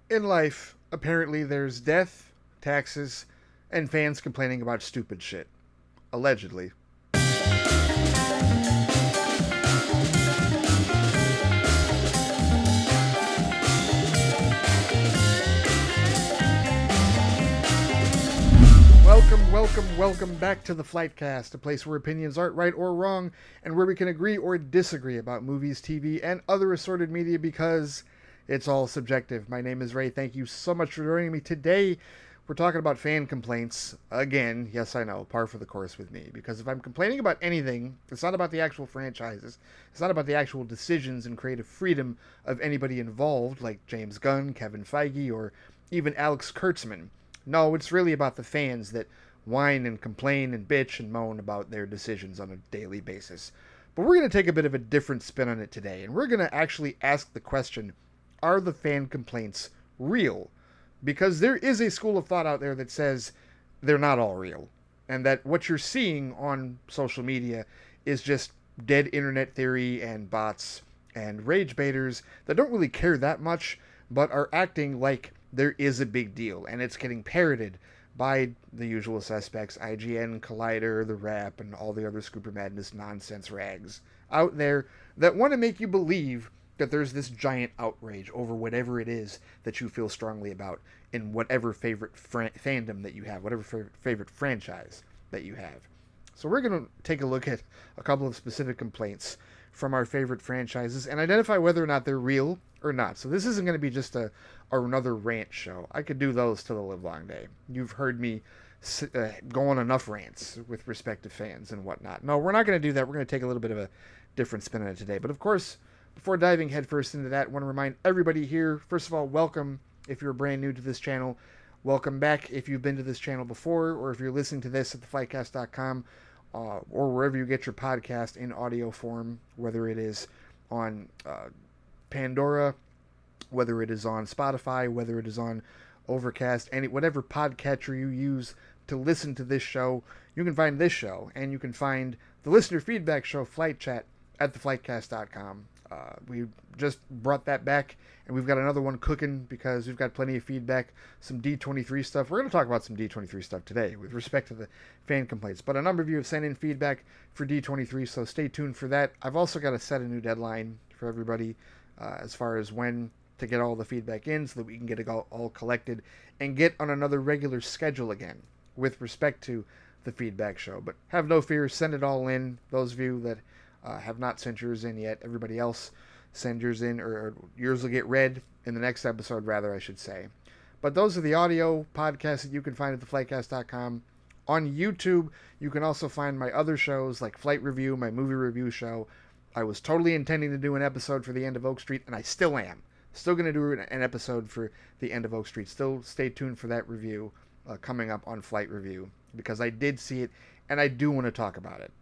In life, apparently there's death, taxes, and fans complaining about stupid shit. Allegedly. Welcome back to the FliteCast, a place where opinions aren't right or wrong, and where we can agree or disagree about movies, TV, and other assorted media because it's all subjective. My name is Ray. Thank you so much for joining me today. We're talking about fan complaints again. Yes, I know, par for the course with me. Because if I'm complaining about anything, it's not about the actual franchises. It's not about the actual decisions and creative freedom of anybody involved, like James Gunn, Kevin Feige, or even Alex Kurtzman. No, it's really about the fans that whine and complain and bitch and moan about their decisions on a daily basis. But we're going to take a bit of a different spin on it today, and we're going to actually ask the question, are the fan complaints real? Because there is a school of thought out there that says they're not all real, and that what you're seeing on social media is just dead internet theory and bots and rage baiters that don't really care that much, but are acting like there is a big deal, and it's getting parroted by the usual suspects, IGN, Collider, The Wrap, and all the other Scooper Madness nonsense rags out there that want to make you believe that there's this giant outrage over whatever it is that you feel strongly about in whatever favorite fandom that you have, whatever favorite franchise that you have. So we're going to take a look at a couple of specific complaints from our favorite franchises and identify whether or not they're real or not. So this isn't going to be just another rant show. I could do those till the live long day. You've heard me go on enough rants with respect to fans and whatnot. No, we're not going to do that. We're going to take a little bit of a different spin on it today. But of course, before diving headfirst into that, I want to remind everybody here, first of all, welcome if you're brand new to this channel. Welcome back if you've been to this channel before, or if you're listening to this at theflightcast.com, or wherever you get your podcast in audio form, whether it is on Pandora, whether it is on Spotify, whether it is on Overcast, whatever podcatcher you use to listen to this show, you can find this show, and you can find the listener feedback show, Flight Chat, at theflightcast.com. We just brought that back, and we've got another one cooking because we've got plenty of feedback, some D23 stuff. We're going to talk about some D23 stuff today with respect to the fan complaints, but a number of you have sent in feedback for D23, so stay tuned for that. I've also got to set a new deadline for everybody as far as when to get all the feedback in so that we can get it all collected and get on another regular schedule again with respect to the feedback show. But have no fear, send it all in. Those of you that have not sent yours in yet, everybody else send yours in, or yours will get read in the next episode, rather, I should say. But those are the audio podcasts that you can find at theflightcast.com. On YouTube, you can also find my other shows like Flight Review, my movie review show. I was totally intending to do an episode for The End of Oak Street, and I still am. Still going to do an episode for The End of Oak Street. Still stay tuned for that review coming up on Flight Review, because I did see it, and I do want to talk about it.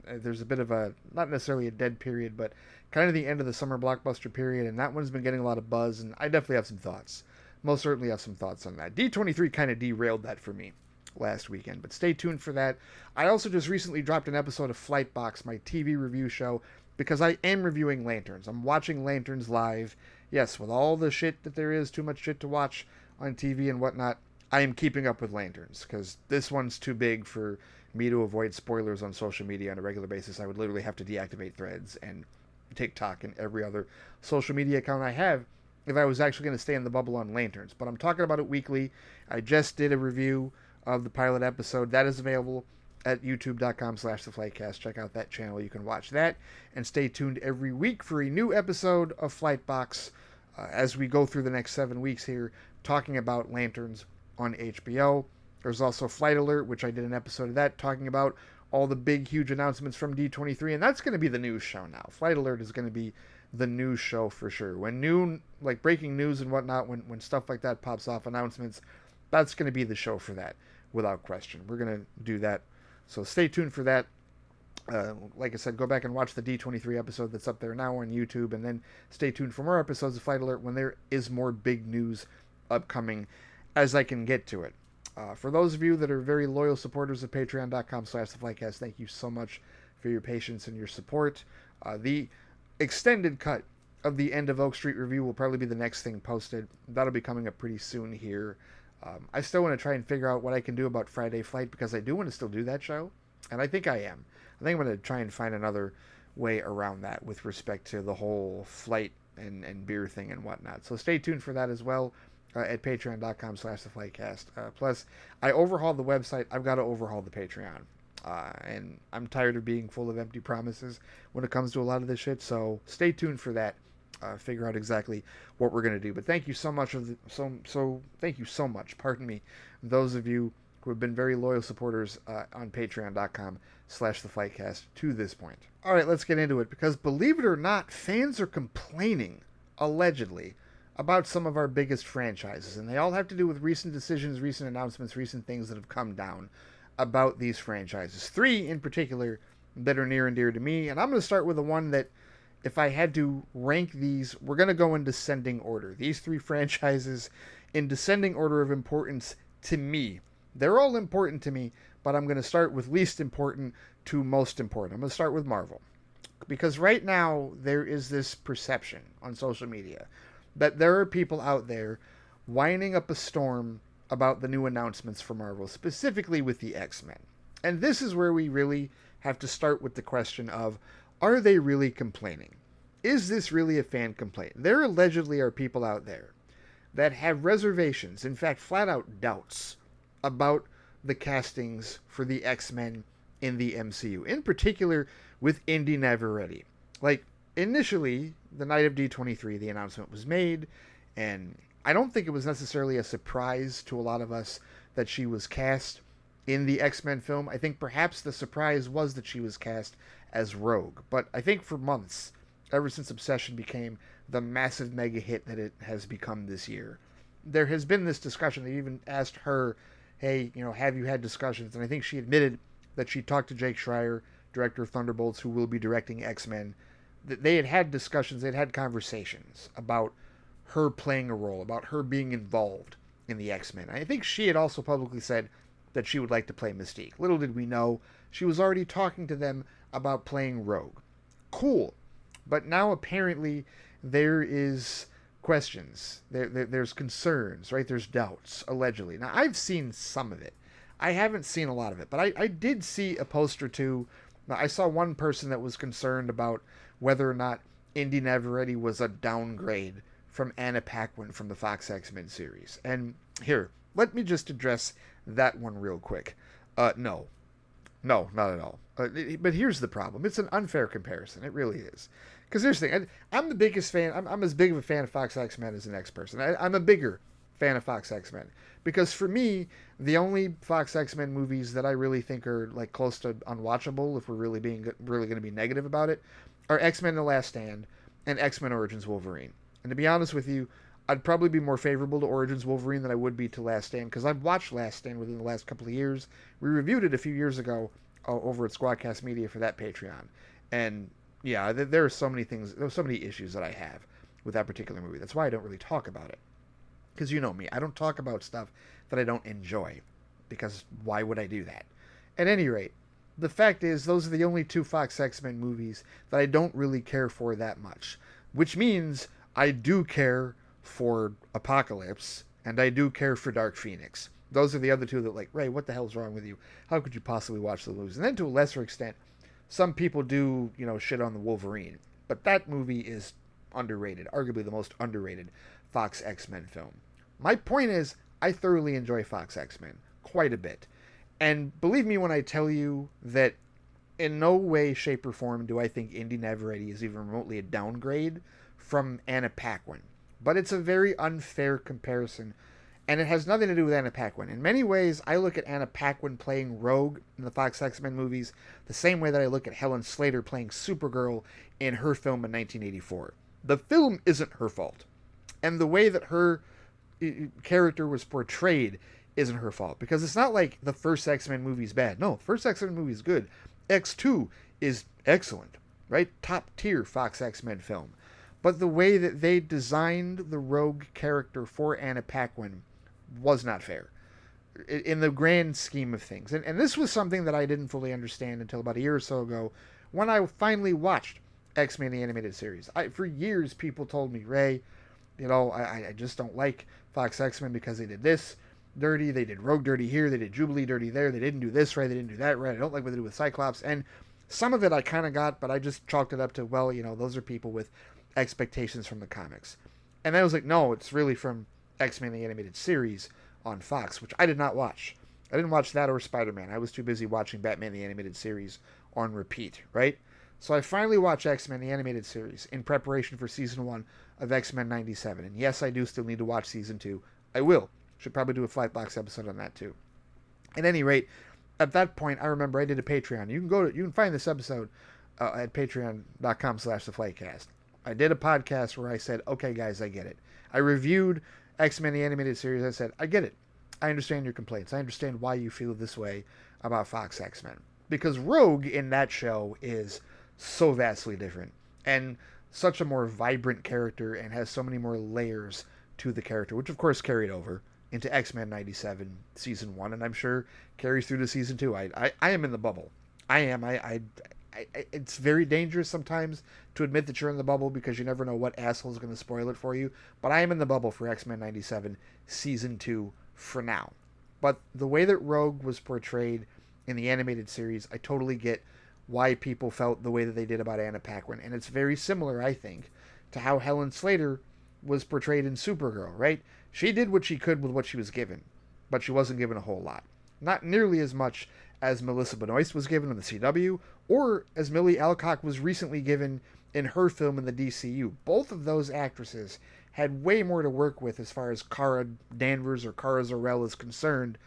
There's a bit of a, not necessarily a dead period, but kind of the end of the summer blockbuster period, and that one's been getting a lot of buzz, and I definitely have some thoughts. Most certainly have some thoughts on that. D23 kind of derailed that for me last weekend, but stay tuned for that. I also just recently dropped an episode of Flightbox, my TV review show, because I am reviewing Lanterns. I'm watching Lanterns live. Yes, with all the shit that there is, too much shit to watch on TV and whatnot, I am keeping up with Lanterns, because this one's too big for me to avoid spoilers on social media on a regular basis. I would literally have to deactivate Threads and TikTok and every other social media account I have if I was actually going to stay in the bubble on Lanterns. But I'm talking about it weekly. I just did a review of the pilot episode. That is available at youtube.com/theflightcast. Check out that channel. You can watch that. And stay tuned every week for a new episode of Flightbox as we go through the next 7 weeks here talking about Lanterns on HBO. There's also Flight Alert, which I did an episode of that talking about all the big, huge announcements from D23, and that's going to be the news show now. Flight Alert is going to be the news show for sure. When new, like breaking news and whatnot, when stuff like that pops off, announcements, that's going to be the show for that, without question. We're going to do that, so stay tuned for that. Like I said, go back and watch the D23 episode that's up there now on YouTube, and then stay tuned for more episodes of Flight Alert when there is more big news upcoming as I can get to it. For those of you that are very loyal supporters of patreon.com/theflightcast, thank you so much for your patience and your support. The extended cut of the End of Oak Street review will probably be the next thing posted. That'll be coming up pretty soon here. I still want to try and figure out what I can do about Friday Flight, because I do want to still do that show, and I think I am. I think I'm going to try and find another way around that with respect to the whole flight and beer thing and whatnot. So stay tuned for that as well at patreon.com/theflightcast. Plus, I overhauled the website. I've got to overhaul the Patreon. And I'm tired of being full of empty promises when it comes to a lot of this shit. So stay tuned for that. Figure out exactly what we're going to do. But thank you so much thank you so much. Pardon me, those of you who have been very loyal supporters on patreon.com/theflightcast to this point. All right, let's get into it, because believe it or not, fans are complaining, allegedly, about some of our biggest franchises, and they all have to do with recent decisions, recent announcements, recent things that have come down about these franchises. 3 in particular that are near and dear to me, and I'm going to start with the one that, if I had to rank these, we're going to go in descending order. These 3 franchises in descending order of importance to me. They're all important to me, but I'm going to start with least important to most important. I'm going to start with Marvel, because right now there is this perception on social media that there are people out there whining up a storm about the new announcements for Marvel, specifically with the X-Men. And this is where we really have to start with the question of, are they really complaining? Is this really a fan complaint? There allegedly are people out there that have reservations, in fact, flat out doubts, about the castings for the X-Men in the MCU, in particular with Indy Neverready. Like, initially, the night of D23, the announcement was made, and I don't think it was necessarily a surprise to a lot of us that she was cast in the X-Men film. I think perhaps the surprise was that she was cast as Rogue. But I think for months, ever since Obsession became the massive mega hit that it has become this year, there has been this discussion. They even asked her, hey, have you had discussions? And I think she admitted that she talked to Jake Schreier, director of Thunderbolts, who will be directing X-Men. They had discussions, they had conversations about her playing a role, about her being involved in the X-Men. I think she had also publicly said that she would like to play Mystique. Little did we know, she was already talking to them about playing Rogue. Cool. But now apparently there is questions. There's concerns, right? There's doubts, allegedly. Now, I've seen some of it. I haven't seen a lot of it, but I did see a post or two. Now, I saw one person that was concerned about whether or not Indy Neverready was a downgrade from Anna Paquin from the Fox X-Men series. And here, let me just address that one real quick. No, not at all. But here's the problem. It's an unfair comparison. It really is. Because here's the thing. I'm the biggest fan. I'm as big of a fan of Fox X-Men as the next person. I'm a bigger fan of Fox X-Men. Because for me, the only Fox X-Men movies that I really think are like close to unwatchable, if we're really going to be negative about it, are X-Men The Last Stand and X-Men Origins Wolverine. And to be honest with you, I'd probably be more favorable to Origins Wolverine than I would be to Last Stand, because I've watched Last Stand within the last couple of years. We reviewed it a few years ago over at Squadcast Media for that Patreon. And yeah, there are so many things, there's so many issues that I have with that particular movie. That's why I don't really talk about it. Because you know me, I don't talk about stuff that I don't enjoy, because why would I do that? At any rate, the fact is, those are the only 2 Fox X-Men movies that I don't really care for that much. Which means I do care for Apocalypse, and I do care for Dark Phoenix. Those are the other 2 that, like, Ray, what the hell's wrong with you? How could you possibly watch the movies? And then to a lesser extent, some people do, shit on the Wolverine. But that movie is underrated, arguably the most underrated Fox X-Men film. My point is, I thoroughly enjoy Fox X-Men quite a bit. And believe me when I tell you that in no way, shape, or form do I think Indy Neverready is even remotely a downgrade from Anna Paquin. But it's a very unfair comparison, and it has nothing to do with Anna Paquin. In many ways, I look at Anna Paquin playing Rogue in the Fox X-Men movies the same way that I look at Helen Slater playing Supergirl in her film in 1984. The film isn't her fault, and the way that her character was portrayed isn't her fault, because it's not like the first X-Men movie is bad. No, first X-Men movie is good. X2 is excellent, right? Top tier Fox X-Men film. But the way that they designed the Rogue character for Anna Paquin was not fair in the grand scheme of things. And this was something that I didn't fully understand until about a year or so ago when I finally watched X-Men the Animated Series. For years, people told me, Ray, I just don't like Fox X-Men because they did this dirty, they did Rogue dirty here, they did Jubilee dirty there, they didn't do this right, they didn't do that right, I don't like what they do with Cyclops, and some of it I kind of got, but I just chalked it up to, well, those are people with expectations from the comics. And then I was like, no, it's really from X-Men the Animated Series on Fox, which I did not watch. I didn't watch that or Spider-Man. I was too busy watching Batman the Animated Series on repeat, right? So I finally watched X-Men the Animated Series in preparation for Season 1 of X-Men 97. And yes, I do still need to watch Season 2. I will. Should probably do a Flightbox episode on that too. At any rate, at that point, I remember I did a Patreon. You can find this episode at patreon.com/theflightcast. I did a podcast where I said, okay, guys, I get it. I reviewed X-Men the Animated Series. I said, I get it. I understand your complaints. I understand why you feel this way about Fox X-Men. Because Rogue in that show is so vastly different and such a more vibrant character and has so many more layers to the character, which of course carried over into X-Men 97 Season 1, and I'm sure carries through to Season 2. I am in the bubble. I am. It's very dangerous sometimes to admit that you're in the bubble because you never know what asshole is going to spoil it for you, but I am in the bubble for X-Men 97 Season 2 for now. But the way that Rogue was portrayed in the animated series, I totally get why people felt the way that they did about Anna Paquin, and it's very similar, I think, to how Helen Slater was portrayed in Supergirl, right? She did what she could with what she was given, but she wasn't given a whole lot. Not nearly as much as Melissa Benoist was given in the CW, or as Millie Alcock was recently given in her film in the DCU. Both of those actresses had way more to work with as far as Kara Danvers or Kara Zor-El is concerned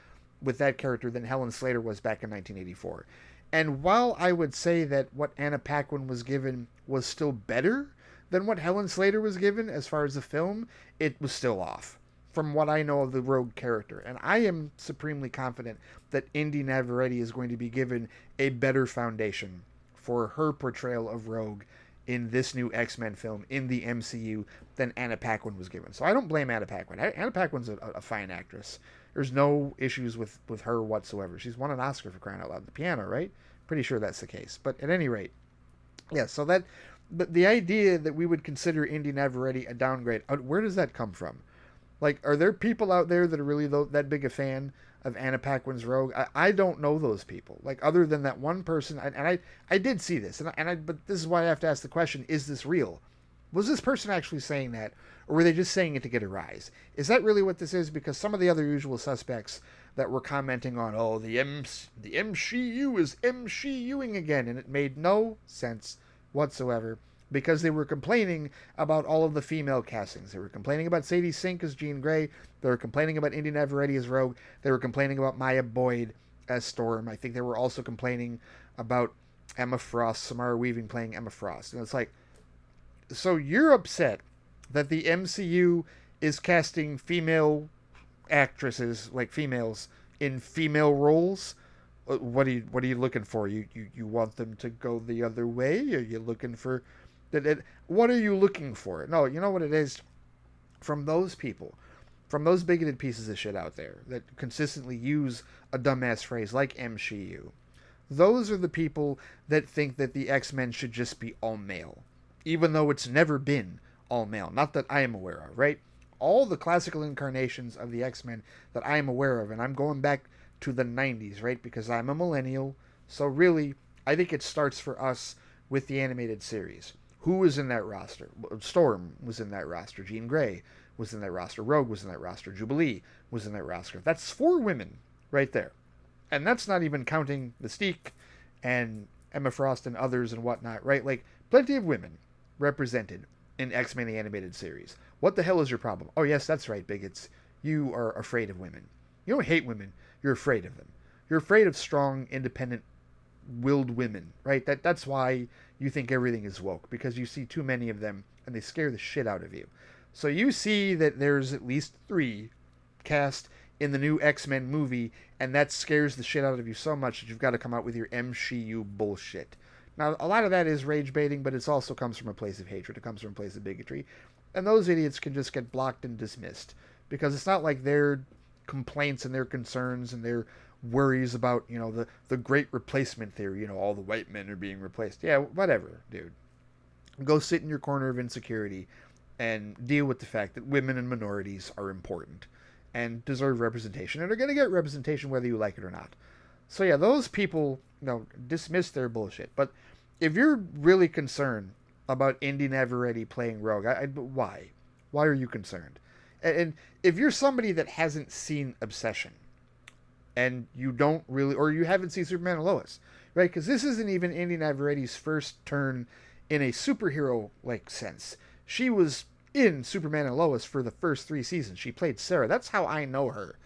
with that character than Helen Slater was back in 1984. And while I would say that what Anna Paquin was given was still better than what Helen Slater was given as far as the film, it was still off from what I know of the Rogue character. And I am supremely confident that Indy Navarrete is going to be given a better foundation for her portrayal of Rogue in this new X-Men film in the MCU than Anna Paquin was given. So I don't blame Anna Paquin. Anna Paquin's a fine actress. There's no issues with her whatsoever. She's won an Oscar for crying out loud. The piano, right? Pretty sure that's the case. But at any rate, yeah, so that... But the idea that we would consider Indy Navarrete a downgrade, where does that come from? Like, are there people out there that are really that big a fan of Anna Paquin's Rogue? I don't know those people. Like, other than that one person, and I did see this, but this is why I have to ask the question, is this real? Was this person actually saying that, or were they just saying it to get a rise? Is that really what this is? Because some of the other usual suspects that were commenting on, oh, the MCU is MCUing again, and it made no sense whatsoever, because they were complaining about all of the female castings. They were complaining about Sadie Sink as Jean Grey. They were complaining about Indy Navarrete as Rogue. They were complaining about Maya Boyd as Storm. I think they were also complaining about Emma Frost, Samara Weaving playing Emma Frost. And it's like, so you're upset that the MCU is casting female actresses, like females, in female roles? What are you looking for? You want them to go the other way? Are you looking for that? What are you looking for? No, you know what it is. From those people, from those bigoted pieces of shit out there that consistently use a dumbass phrase like MCU, those are the people that think that the X-Men should just be all male, even though it's never been all male. Not that I am aware of, right? All the classical incarnations of the X-Men that I am aware of, and I'm going back to the 90s, right? Because I'm a millennial. So really, I think it starts for us with the animated series. Who was in that roster? Storm was in that roster. Jean Grey was in that roster. Rogue was in that roster. Jubilee was in that roster. That's 4 women right there. And that's not even counting Mystique and Emma Frost and others and whatnot, right? Like, plenty of women represented in X-Men the Animated Series. What the hell is your problem? Oh, yes, that's right, bigots. You are afraid of women. You don't hate women. You're afraid of them. You're afraid of strong, independent, willed women, right? That's why you think everything is woke, because you see too many of them and they scare the shit out of you. So you see that there's at least 3 cast in the new X-Men movie, and that scares the shit out of you so much that you've got to come out with your MCU bullshit. Now, a lot of that is rage baiting, but it also comes from a place of hatred. It comes from a place of bigotry. And those idiots can just get blocked and dismissed, because it's not like their complaints and their concerns and their worries about, the great replacement theory, all the white men are being replaced. Yeah, whatever, dude. Go sit in your corner of insecurity and deal with the fact that women and minorities are important and deserve representation and are going to get representation whether you like it or not. So yeah, those people, dismiss their bullshit. But if you're really concerned about Indy Navarrete playing Rogue, why? Why are you concerned? And if you're somebody that hasn't seen Obsession, and you don't really, or you haven't seen Superman and Lois, right? Because this isn't even Indy Navarrete's first turn in a superhero like sense. She was in Superman and Lois for the first 3 seasons. She played Sarah. That's how I know her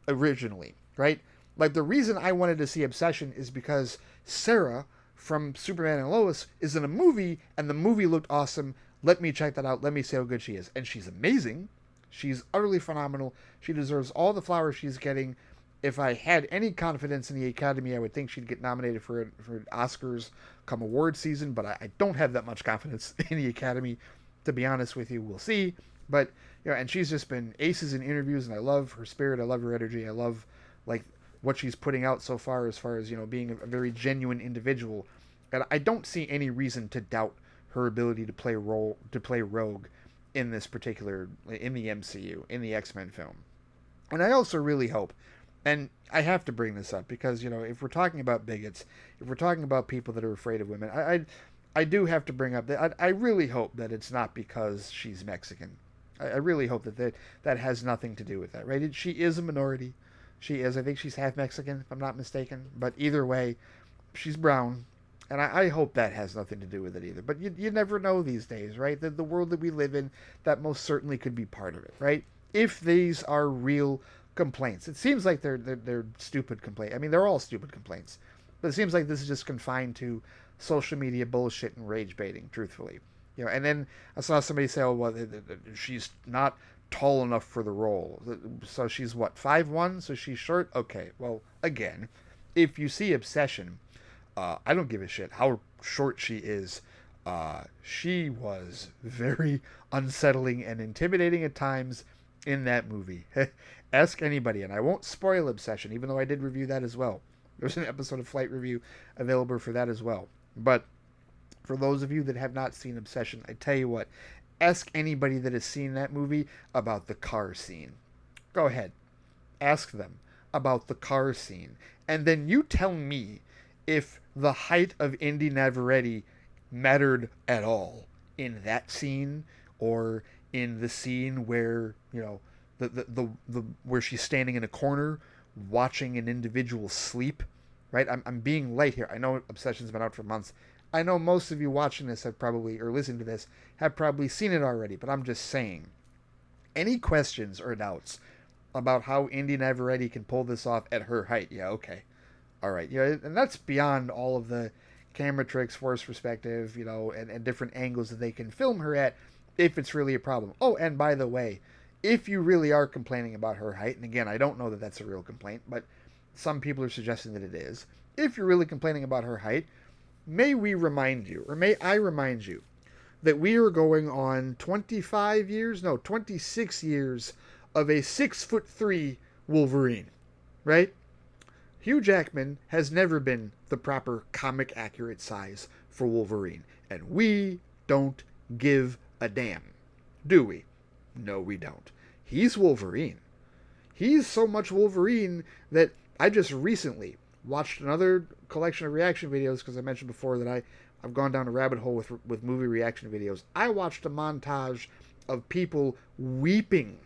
originally, right? Like the reason I wanted to see Obsession is because Sarah from Superman and Lois is in a movie, and the movie looked awesome. Let me check that out. Let me see how good she is. And she's amazing. She's utterly phenomenal. She deserves all the flowers she's getting. If I had any confidence in the Academy, I would think she'd get nominated for Oscars come award season, but I don't have that much confidence in the Academy, to be honest with you. We'll see. But, and she's just been aces in interviews, and I love her spirit. I love her energy. I love, like, what she's putting out so far as being a very genuine individual. And I don't see any reason to doubt her ability to play Rogue in this particular, in the MCU, in the X-Men film. And I also really hope, and I have to bring this up because, if we're talking about bigots, if we're talking about people that are afraid of women, I do have to bring up that I really hope that it's not because she's Mexican. I really hope that has nothing to do with that, right? She is a minority. She is. I think she's half Mexican, if I'm not mistaken. But either way, she's brown. And I hope that has nothing to do with it either. But you never know these days, right? The world that we live in, that most certainly could be part of it, right? If these are real complaints. It seems like they're stupid complaints. I mean, they're all stupid complaints. But it seems like this is just confined to social media bullshit and rage baiting, truthfully. And then I saw somebody say, oh, well, she's not tall enough for the role. So she's what, 5'1"? So she's short? Okay, well, again, if you see Obsession, I don't give a shit how short she is. She was very unsettling and intimidating at times in that movie. Ask anybody, and I won't spoil Obsession, even though I did review that as well. There's an episode of Flight Review available for that as well. But for those of you that have not seen Obsession, I tell you what, ask anybody that has seen that movie about the car scene. Go ahead. Ask them about the car scene. And then you tell me if the height of Indy Navarrete mattered at all in that scene, or in the scene where, the where she's standing in a corner watching an individual sleep, right? I'm being light here. I know Obsession's been out for months. I know most of you watching this have probably, or listening to this, have probably seen it already, but I'm just saying. Any questions or doubts about how Indy Navarrete can pull this off at her height? Yeah, okay. All right. And that's beyond all of the camera tricks, force perspective, and different angles that they can film her at, if it's really a problem. Oh, and by the way, if you really are complaining about her height, and again, I don't know that that's a real complaint, but some people are suggesting that it is. If you're really complaining about her height, may I remind you that we are going on 26 years of a 6'3" Wolverine, right? Hugh Jackman has never been the proper comic accurate size for Wolverine, and we don't give a damn, do we? No, we don't. He's Wolverine. He's so much Wolverine that I just recently watched another collection of reaction videos, because I mentioned before that I've gone down a rabbit hole with movie reaction videos. I watched a montage of people weeping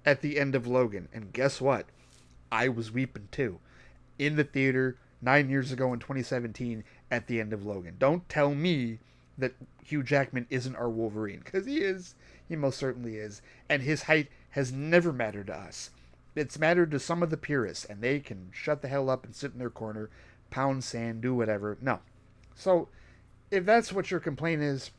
at the end of Logan, and guess what? I was weeping too. In the theater 9 years ago in 2017 at the end of Logan. Don't tell me that Hugh Jackman isn't our Wolverine, because he is. He most certainly is. And his height has never mattered to us. It's mattered to some of the purists, and they can shut the hell up and sit in their corner, pound sand, do whatever. No. So, if that's what your complaint is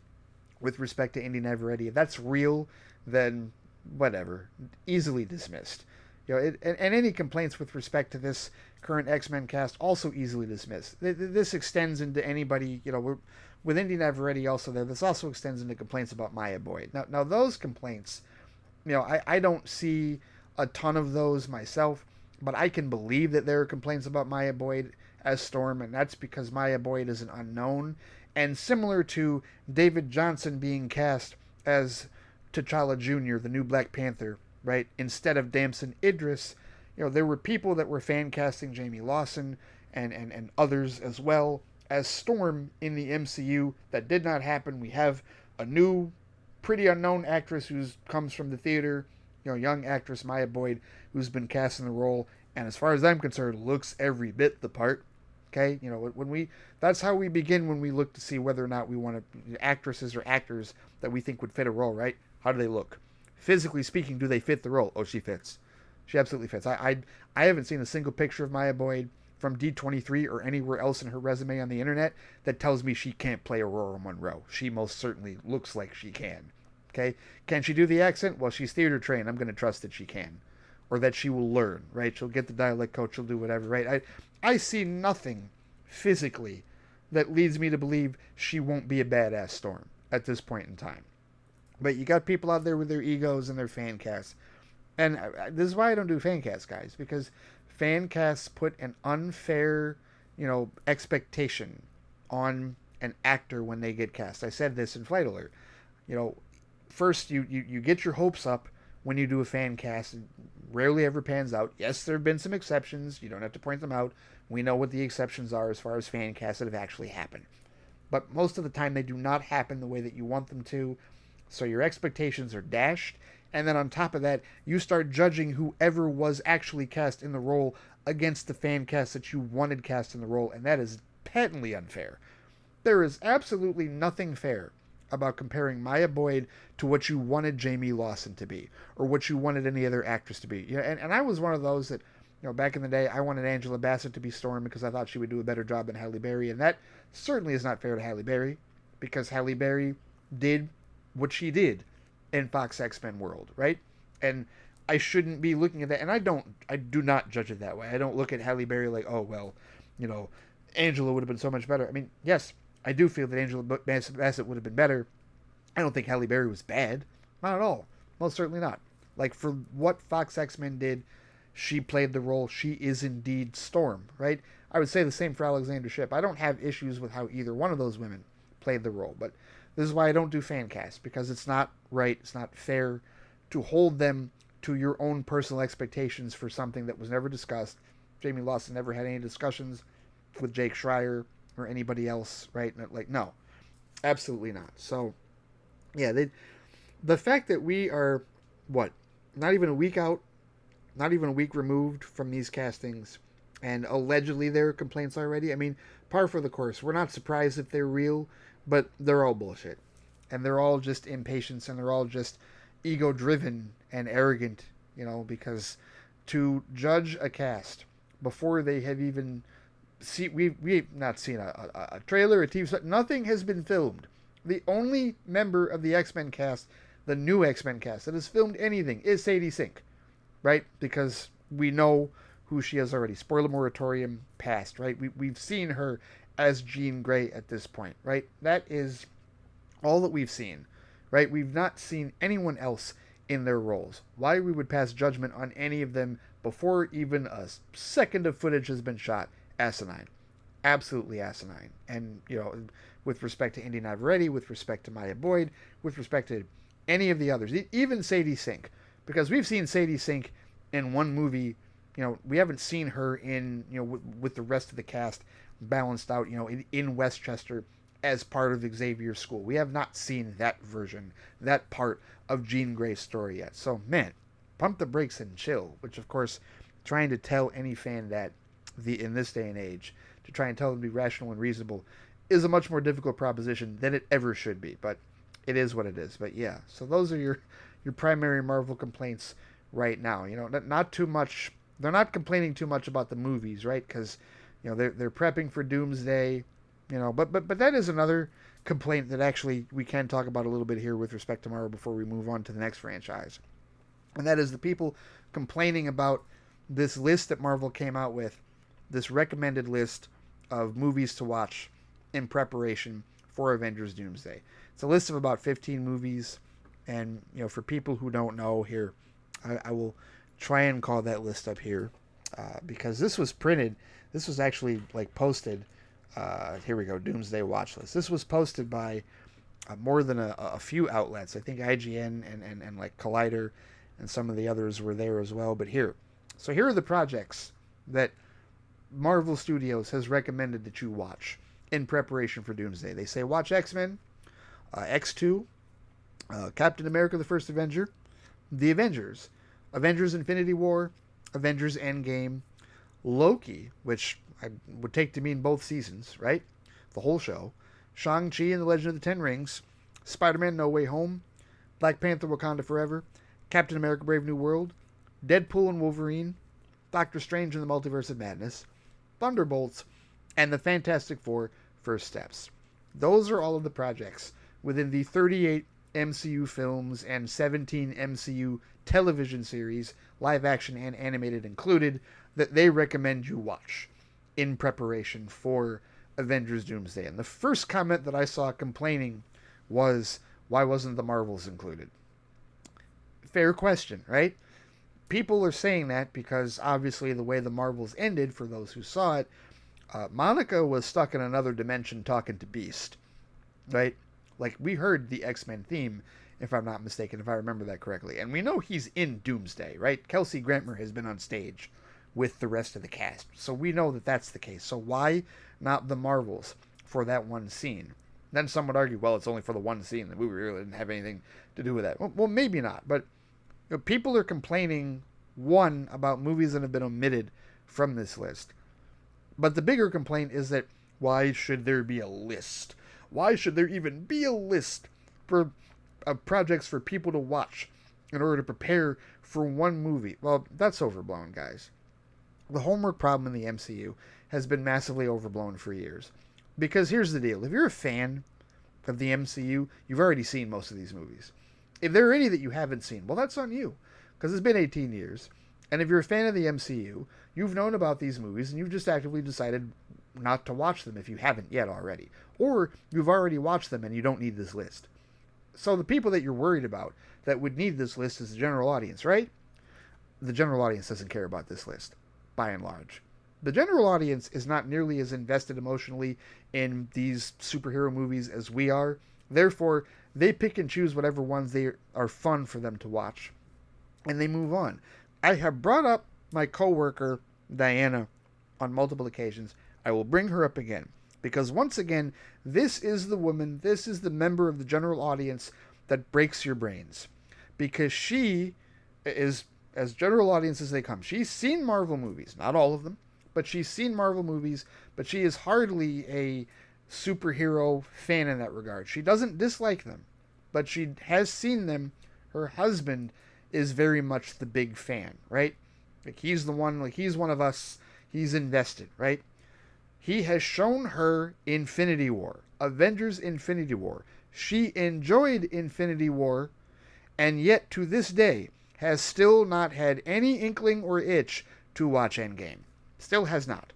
with respect to Indy Navarrete, if that's real, then whatever. Easily dismissed. And any complaints with respect to this current X-Men cast, also easily dismissed. This extends into anybody, with Indy Navarrete also there, this also extends into complaints about Maya Boyd. Now those complaints, I don't see a ton of those myself, but I can believe that there are complaints about Maya Boyd as Storm, and that's because Maya Boyd is an unknown, And similar to David Johnson being cast as T'Challa Jr., the new Black Panther, right, instead of Damson Idris, there were people that were fan casting Jamie Lawson and others as well as Storm in the MCU. That did not happen. We have a new, pretty unknown actress who comes from the theater, young actress Maya Boyd, who's been cast in the role, and as far as I'm concerned, looks every bit the part. Okay, that's how we begin when we look to see whether or not we want actresses or actors that we think would fit a role, right? How do they look? Physically speaking, do they fit the role? Oh, she fits. She absolutely fits. I haven't seen a single picture of Maya Boyd from D23 or anywhere else in her resume on the internet that tells me she can't play Aurora Monroe. She most certainly looks like she can. Okay? Can she do the accent? Well, she's theater trained. I'm going to trust that she can. Or that she will learn, right? She'll get the dialect coach. She'll do whatever, right? I see nothing physically that leads me to believe she won't be a badass Storm at this point in time. But you got people out there with their egos and their fan casts. And this is why I don't do fan casts, guys, because fan casts put an unfair, expectation on an actor when they get cast. I said this in Flight Alert. First you get your hopes up when you do a fan cast. It rarely ever pans out. Yes, there have been some exceptions. You don't have to point them out. We know what the exceptions are as far as fan casts that have actually happened. But most of the time they do not happen the way that you want them to. So your expectations are dashed. And then on top of that, you start judging whoever was actually cast in the role against the fan cast that you wanted cast in the role. And that is patently unfair. There is absolutely nothing fair about comparing Maya Boyd to what you wanted Jamie Lawson to be, or what you wanted any other actress to be. And I was one of those that, back in the day, I wanted Angela Bassett to be Storm because I thought she would do a better job than Halle Berry, and that certainly is not fair to Halle Berry, because Halle Berry did what she did in Fox X-Men world, right? And I shouldn't be looking at that, and I do not judge it that way. I don't look at Halle Berry like, oh, well, Angela would have been so much better. I mean, yes, I do feel that Angela Bassett would have been better. I don't think Halle Berry was bad. Not at all. Most certainly not. Like, for what Fox X-Men did, she played the role. She is indeed Storm, right? I would say the same for Alexandra Shipp. I don't have issues with how either one of those women played the role, but this is why I don't do fan casts, because it's not right, it's not fair to hold them to your own personal expectations for something that was never discussed. Jamie Lawson never had any discussions with Jake Schreier or anybody else, right? Like, no, absolutely not. So, yeah, the fact that we are, not even a week out, not even a week removed from these castings, and allegedly there are complaints already. I mean, par for the course. We're not surprised if they're real, but they're all bullshit. And they're all just impatience, and they're all just ego-driven and arrogant, because to judge a cast before they have even we've not seen a trailer, a TV set, nothing has been filmed. The only member of the X-Men cast, the new X-Men cast, that has filmed anything is Sadie Sink, right? Because we know who she is already. Spoiler moratorium passed, right? We've seen her as Jean Grey at this point, right? That is all that we've seen, right? We've not seen anyone else in their roles. Why we would pass judgment on any of them before even a second of footage has been shot? Asinine. Absolutely asinine. And, with respect to Indy Navarrete, with respect to Maya Boyd, with respect to any of the others, even Sadie Sink, because we've seen Sadie Sink in one movie. We haven't seen her in, with the rest of the cast balanced out, in Westchester as part of Xavier's school. We have not seen that version, that part of Jean Grey's story yet. So, man, pump the brakes and chill, which, of course, trying to tell any fan that in this day and age, to try and tell them to be rational and reasonable, is a much more difficult proposition than it ever should be. But it is what it is. But yeah, so those are your primary Marvel complaints right now. Not too much. They're not complaining too much about the movies, right? Because they're prepping for Doomsday. But that is another complaint that actually we can talk about a little bit here with respect to Marvel before we move on to the next franchise. And that is the people complaining about this list that Marvel came out with, this recommended list of movies to watch in preparation for Avengers Doomsday. It's a list of about 15 movies, and for people who don't know, here I will try and call that list up here, because this was printed. This was actually posted Here we go, Doomsday watch list. This was posted by more than a few outlets. I think IGN and like Collider and some of the others were there as well. But here are the projects that Marvel Studios has recommended that you watch in preparation for Doomsday. They say watch X-Men, X2, Captain America the First Avenger, The Avengers, Avengers Infinity War, Avengers Endgame, Loki, which I would take to mean both seasons, right? The whole show. Shang-Chi and the Legend of the Ten Rings, Spider-Man No Way Home, Black Panther Wakanda Forever, Captain America Brave New World, Deadpool and Wolverine, Doctor Strange and the Multiverse of Madness, Thunderbolts, and the Fantastic Four First Steps. Those are all of the projects within the 38 MCU films and 17 MCU television series, live action and animated included, that they recommend you watch in preparation for Avengers Doomsday. And the first comment that I saw complaining was, why wasn't the Marvels included? Fair question, right? People are saying that because obviously the way the Marvels ended, for those who saw it, Monica was stuck in another dimension talking to Beast, right? Like, we heard the X-Men theme, if I'm not mistaken, if I remember that correctly. And we know he's in Doomsday, right? Kelsey Grammer has been on stage with the rest of the cast. So we know that that's the case. So why not the Marvels for that one scene? Then some would argue, well, it's only for the one scene. The movie really didn't have anything to do with that. Well, maybe not. But people are complaining, one, about movies that have been omitted from this list. But the bigger complaint is that why should there be a list? Why should there even be a list for projects for people to watch in order to prepare for one movie? Well, that's overblown, guys. The homework problem in the MCU has been massively overblown for years. Because here's the deal. If you're a fan of the MCU, you've already seen most of these movies. If there are any that you haven't seen, well, that's on you. Because it's been 18 years. And if you're a fan of the MCU, you've known about these movies and you've just actively decided not to watch them if you haven't yet already. Or you've already watched them and you don't need this list. So the people that you're worried about that would need this list is the general audience, right? The general audience doesn't care about this list, by and large. The general audience is not nearly as invested emotionally in these superhero movies as we are. Therefore, they pick and choose whatever ones they are fun for them to watch. And they move on. I have brought up my coworker, Diana, on multiple occasions. I will bring her up again. Because once again, this is the woman, this is the member of the general audience that breaks your brains. Because she is as general audience as they come. She's seen Marvel movies. Not all of them. But she's seen Marvel movies. But she is hardly a superhero fan in that regard. She doesn't dislike them. But she has seen them. Her husband is very much the big fan, right? Like, he's the one, like, he's one of us. He's invested, right? He has shown her Infinity War. Avengers Infinity War. She enjoyed Infinity War, and yet to this day has still not had any inkling or itch to watch Endgame. Still has not.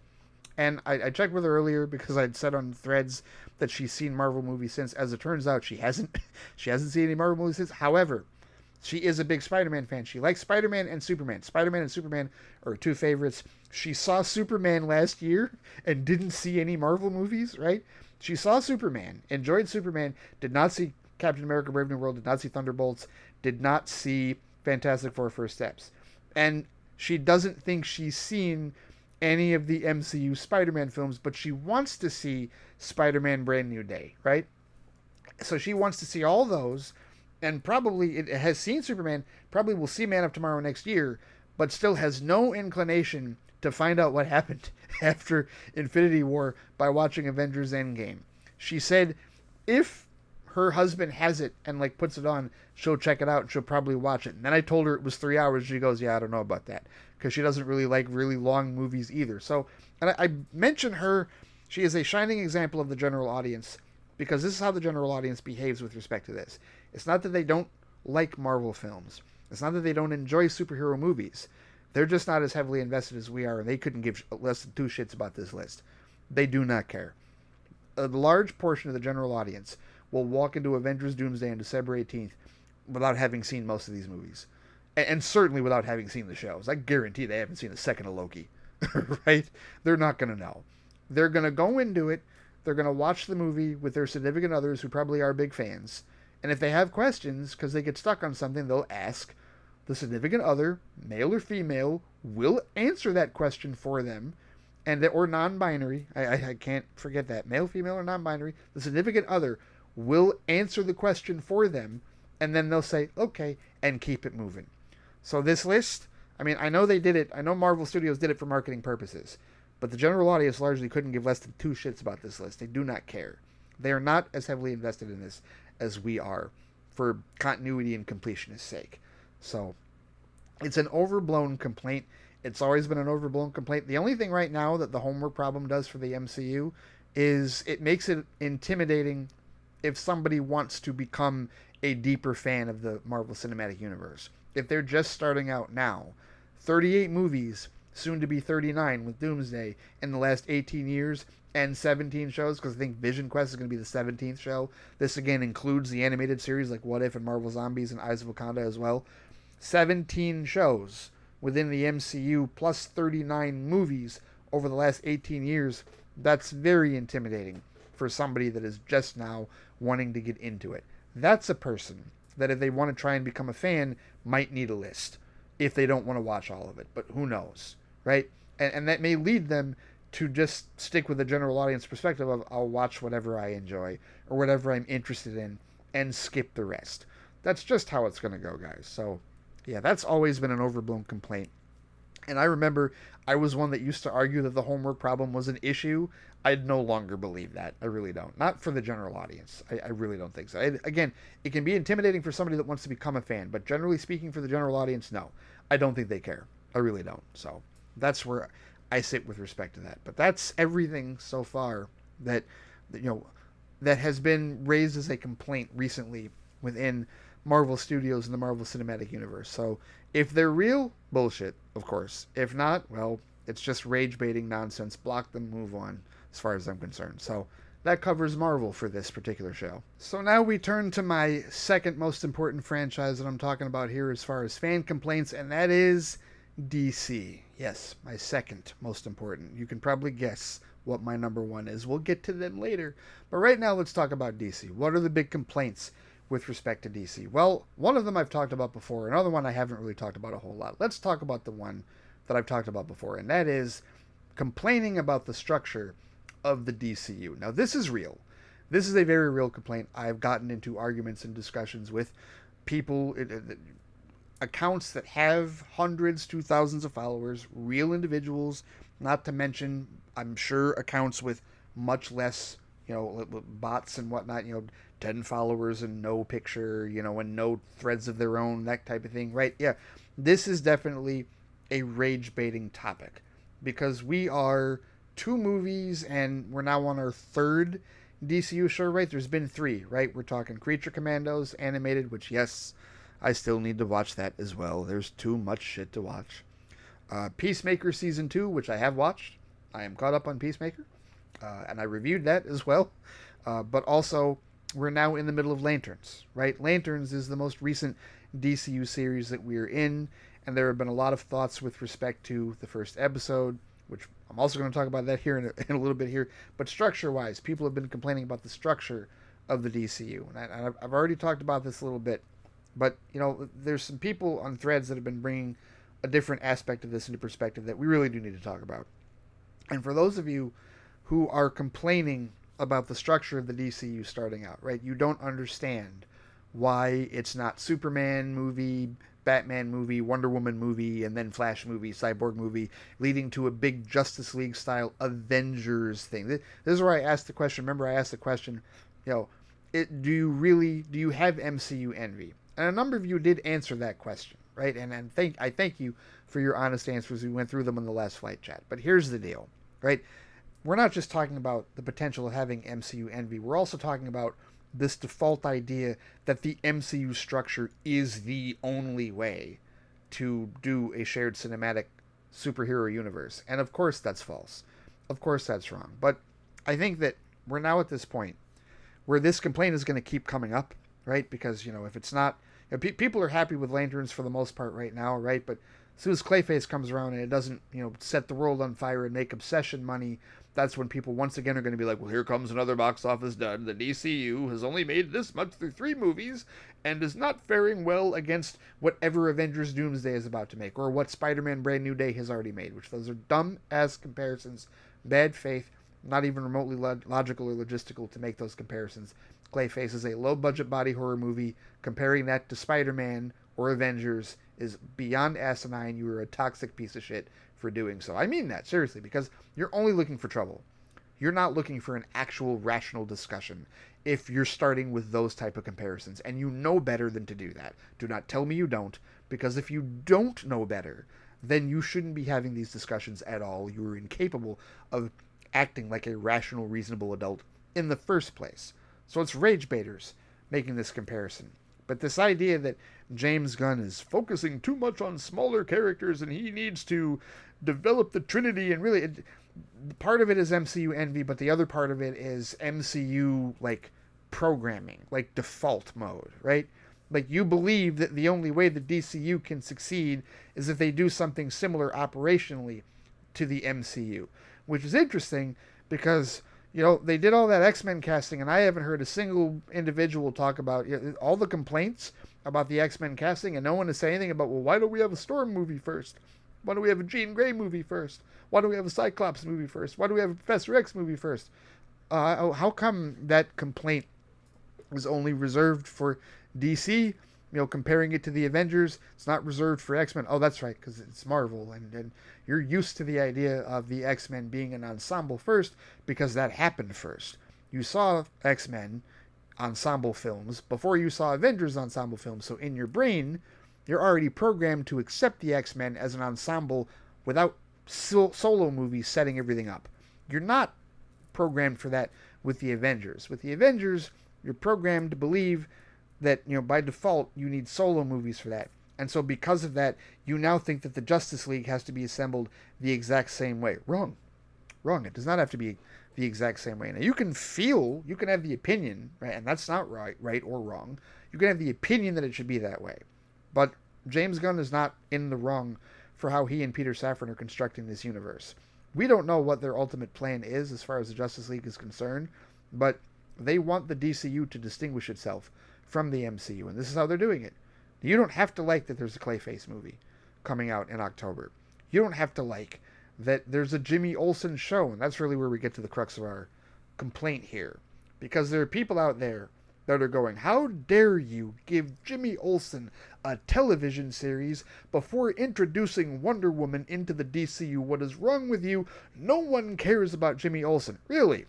And I checked with her earlier because I'd said on Threads that she's seen Marvel movies since. As it turns out, she hasn't. She hasn't seen any Marvel movies since. However, she is a big Spider-Man fan. She likes Spider-Man and Superman. Spider-Man and Superman are her two favorites. She saw Superman last year and didn't see any Marvel movies, right? She saw Superman, enjoyed Superman, did not see Captain America Brave New World, did not see Thunderbolts, did not see Fantastic Four First Steps. And she doesn't think she's seen any of the MCU Spider-Man films, but she wants to see Spider-Man Brand New Day, right? So she wants to see all those, and probably it has seen Superman, probably will see Man of Tomorrow next year, but still has no inclination to find out what happened after Infinity War by watching Avengers Endgame. She said if her husband has it and like puts it on, she'll check it out and she'll probably watch it. And then I told her it was 3 hours. She goes, yeah, I don't know about that, because she doesn't really like really long movies either. So, and I mention her, she is a shining example of the general audience, because this is how the general audience behaves with respect to this. It's not that they don't like Marvel films. It's not that they don't enjoy superhero movies. They're just not as heavily invested as we are, and they couldn't give less than two shits about this list. They do not care. A large portion of the general audience will walk into Avengers Doomsday on December 18th without having seen most of these movies. And certainly without having seen the shows. I guarantee they haven't seen a second of Loki. Right? They're not going to know. They're going to go into it, they're going to watch the movie with their significant others who probably are big fans. And if they have questions because they get stuck on something, they'll ask. The significant other, male or female, will answer that question for them, and or non-binary. I can't forget that, male, female, or non-binary. The significant other will answer the question for them, and then they'll say okay and keep it moving. So this list, I mean, I know they did it. I know Marvel Studios did it for marketing purposes, but the general audience largely couldn't give less than two shits about this list. They do not care. They are not as heavily invested in this as we are, for continuity and completionist sake. So it's an overblown complaint. It's always been an overblown complaint. The only thing right now that the homework problem does for the MCU is it makes it intimidating if somebody wants to become a deeper fan of the Marvel Cinematic Universe. If they're just starting out now, 38 movies, soon to be 39 with Doomsday in the last 18 years, and 17 shows, because I think Vision Quest is going to be the 17th show. This again includes the animated series like What If and Marvel Zombies and Eyes of Wakanda as well. 17 shows within the MCU plus 39 movies over the last 18 years. That's very intimidating for somebody that is just now wanting to get into it. That's a person that if they want to try and become a fan might need a list if they don't want to watch all of it, but who knows, right? And that may lead them to just stick with the general audience perspective of I'll watch whatever I enjoy or whatever I'm interested in and skip the rest. That's just how it's going to go, guys. So yeah, that's always been an overblown complaint. And I remember I was one that used to argue that the homework problem was an issue. I no longer believe that. I really don't. Not for the general audience. I really don't think so. Again, it can be intimidating for somebody that wants to become a fan, but generally speaking for the general audience, no. I don't think they care. I really don't. So that's where I sit with respect to that. But that's everything so far that that has been raised as a complaint recently within Marvel Studios and the Marvel Cinematic Universe. So if they're real, bullshit, of course. If not, well, it's just rage baiting nonsense. Block them, move on, as far as I'm concerned. So that covers Marvel for this particular show. So now we turn to my second most important franchise that I'm talking about here as far as fan complaints, and that is DC. Yes, my second most important. You can probably guess what my number one is. We'll get to them later. But right now, let's talk about DC. What are the big complaints with respect to DC? Well, one of them I've talked about before. Another one I haven't really talked about a whole lot. Let's talk about the one that I've talked about before, and that is complaining about the structure of the DCU. Now, this is real. This is a very real complaint. I've gotten into arguments and discussions with people, accounts that have hundreds to thousands of followers, real individuals, not to mention, I'm sure, accounts with much less, bots and whatnot, 10 followers and no picture, and no threads of their own, that type of thing, right? Yeah, this is definitely a rage-baiting topic because we are 2 movies and we're now on our 3rd DCU show, right? There's been 3, right? We're talking Creature Commandos, animated, which, yes, I still need to watch that as well. There's too much shit to watch. Peacemaker Season 2, which I have watched. I am caught up on Peacemaker, and I reviewed that as well. But also, we're now in the middle of Lanterns, right? Lanterns is the most recent DCU series that we're in, and there have been a lot of thoughts with respect to the first episode, which I'm also going to talk about that here in a little bit here. But structure-wise, people have been complaining about the structure of the DCU. And I've already talked about this a little bit, but, there's some people on threads that have been bringing a different aspect of this into perspective that we really do need to talk about. And for those of you who are complaining about the structure of the DCU starting out, right? You don't understand why it's not Superman movie, Batman movie, Wonder Woman movie, and then Flash movie, Cyborg movie, leading to a big Justice League style Avengers thing. This is where I asked the question. Remember, I asked the question, do you have MCU envy? And a number of you did answer that question, right? And I thank you for your honest answers. We went through them in the last Flight Chat. But here's the deal, right? We're not just talking about the potential of having MCU envy. We're also talking about this default idea that the MCU structure is the only way to do a shared cinematic superhero universe. And of course that's false. Of course that's wrong. But I think that we're now at this point where this complaint is going to keep coming up, right? Because, if it's not... people are happy with Lanterns for the most part right now, right? But as soon as Clayface comes around and it doesn't, set the world on fire and make Obsession money, that's when people once again are going to be like, well, here comes another box office dud. The DCU has only made this much through 3 movies and is not faring well against whatever Avengers Doomsday is about to make, or what Spider-Man Brand New Day has already made, which those are dumb-ass comparisons, bad faith, not even remotely logical or logistical to make those comparisons. Clayface is a low-budget body horror movie. Comparing that to Spider-Man or Avengers is beyond asinine. You are a toxic piece of shit for doing so. I mean that, seriously, because you're only looking for trouble. You're not looking for an actual rational discussion if you're starting with those type of comparisons, and you know better than to do that. Do not tell me you don't, because if you don't know better, then you shouldn't be having these discussions at all. You are incapable of acting like a rational, reasonable adult in the first place. So it's rage baiters making this comparison. But this idea that James Gunn is focusing too much on smaller characters and he needs to develop the Trinity, and really, part of it is MCU envy, but the other part of it is MCU, like, programming, like default mode, right? Like, you believe that the only way the DCU can succeed is if they do something similar operationally to the MCU, which is interesting because, you know, they did all that X-Men casting, and I haven't heard a single individual talk about, you know, all the complaints about the X-Men casting, and no one is saying anything about, well, why don't we have a Storm movie first? Why don't we have a Jean Grey movie first? Why don't we have a Cyclops movie first? Why do we have a Professor X movie first? How come that complaint is only reserved for DC? You know, comparing it to the Avengers, it's not reserved for X-Men. Oh, that's right, because it's Marvel, and you're used to the idea of the X-Men being an ensemble first because that happened first. You saw X-Men ensemble films before you saw Avengers ensemble films, so in your brain, you're already programmed to accept the X-Men as an ensemble without solo movies setting everything up. You're not programmed for that with the Avengers. With the Avengers, you're programmed to believe that, you know, by default, you need solo movies for that. And so because of that, you now think that the Justice League has to be assembled the exact same way. Wrong. It does not have to be the exact same way. Now, you can have the opinion, right, and that's not right or wrong. You can have the opinion that it should be that way. But James Gunn is not in the wrong for how he and Peter Safran are constructing this universe. We don't know what their ultimate plan is as far as the Justice League is concerned, but they want the DCU to distinguish itself from the MCU, and this is how they're doing it. You don't have to like that there's a Clayface movie coming out in October. You don't have to like that there's a Jimmy Olsen show, and that's really where we get to the crux of our complaint here. Because there are people out there that are going, how dare you give Jimmy Olsen a television series before introducing Wonder Woman into the DCU? What is wrong with you? No one cares about Jimmy Olsen. Really?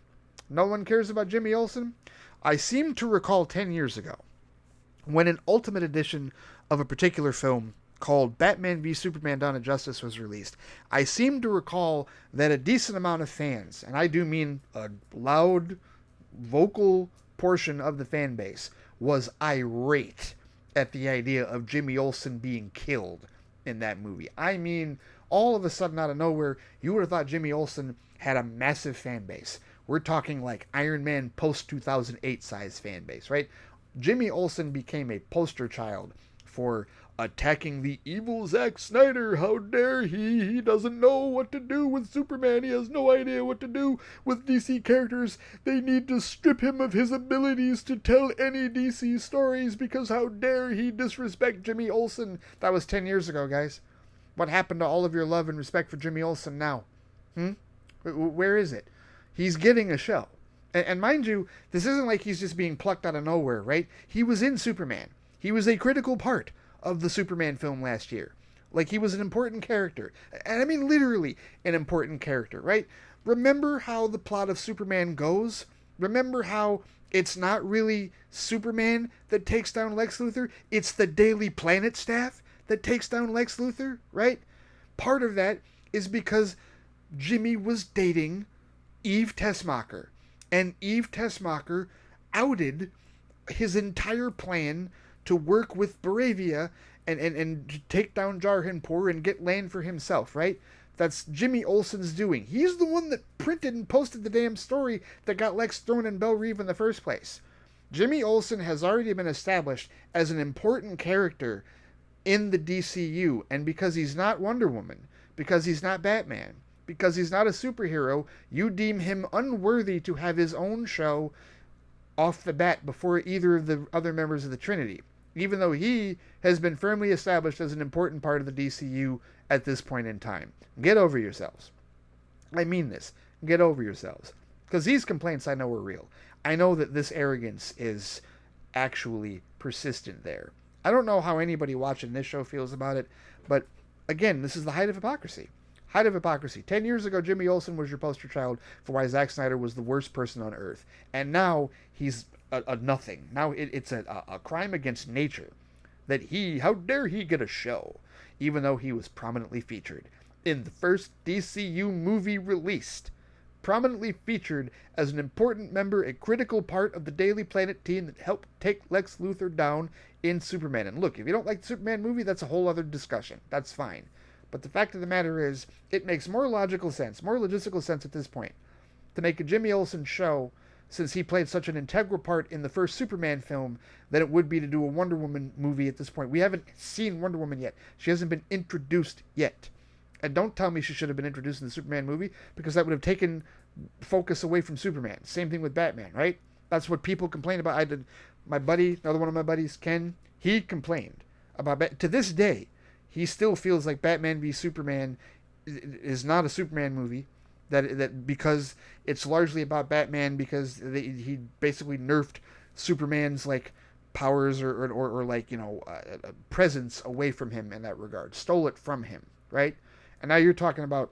No one cares about Jimmy Olsen? I seem to recall 10 years ago, when an Ultimate Edition of a particular film called Batman v Superman Dawn of Justice was released, I seem to recall that a decent amount of fans, and I do mean a loud, vocal portion of the fan base, was irate at the idea of Jimmy Olsen being killed in that movie. I mean, all of a sudden, out of nowhere, you would have thought Jimmy Olsen had a massive fan base. We're talking like Iron Man post-2008 size fan base, right? Jimmy Olsen became a poster child for attacking the evil Zack Snyder. How dare he? He doesn't know what to do with Superman. He has no idea what to do with DC characters. They need to strip him of his abilities to tell any DC stories because how dare he disrespect Jimmy Olsen. That was 10 years ago, guys. What happened to all of your love and respect for Jimmy Olsen now? Where is it? He's getting a show. And mind you, this isn't like he's just being plucked out of nowhere, right? He was in Superman. He was a critical part of the Superman film last year. Like, he was an important character. And I mean literally an important character, right? Remember how the plot of Superman goes? Remember how it's not really Superman that takes down Lex Luthor? It's the Daily Planet staff that takes down Lex Luthor, right? Part of that is because Jimmy was dating Eve Tessmacher. And Eve Tessmacher outed his entire plan to work with Baravia and to take down Jarhanpur and get land for himself, right? That's Jimmy Olsen's doing. He's the one that printed and posted the damn story that got Lex thrown in Belle Reve in the first place. Jimmy Olsen has already been established as an important character in the DCU, and because he's not Wonder Woman, because he's not Batman, because he's not a superhero, you deem him unworthy to have his own show off the bat before either of the other members of the Trinity, even though he has been firmly established as an important part of the DCU at this point in time. Get over yourselves. I mean this. Get over yourselves. Because these complaints I know are real. I know that this arrogance is actually persistent there. I don't know how anybody watching this show feels about it, but again, this is the height of hypocrisy. Height of hypocrisy. 10 years ago, Jimmy Olsen was your poster child for why Zack Snyder was the worst person on earth. And now he's a nothing. Now it's a crime against nature that how dare he get a show, even though he was prominently featured in the first DCU movie released. Prominently featured as an important member, a critical part of the Daily Planet team that helped take Lex Luthor down in Superman. And look, if you don't like the Superman movie, that's a whole other discussion. That's fine. But the fact of the matter is, it makes more logical sense, more logistical sense at this point, to make a Jimmy Olsen show, since he played such an integral part in the first Superman film, than it would be to do a Wonder Woman movie at this point. We haven't seen Wonder Woman yet. She hasn't been introduced yet. And don't tell me she should have been introduced in the Superman movie, because that would have taken focus away from Superman. Same thing with Batman, right? That's what people complain about. My buddy, another one of my buddies, Ken, he complained about, to this day, he still feels like Batman v Superman is not a Superman movie, that because it's largely about Batman, because he basically nerfed Superman's like powers or like, you know, presence away from him in that regard, stole it from him, right? And now you're talking about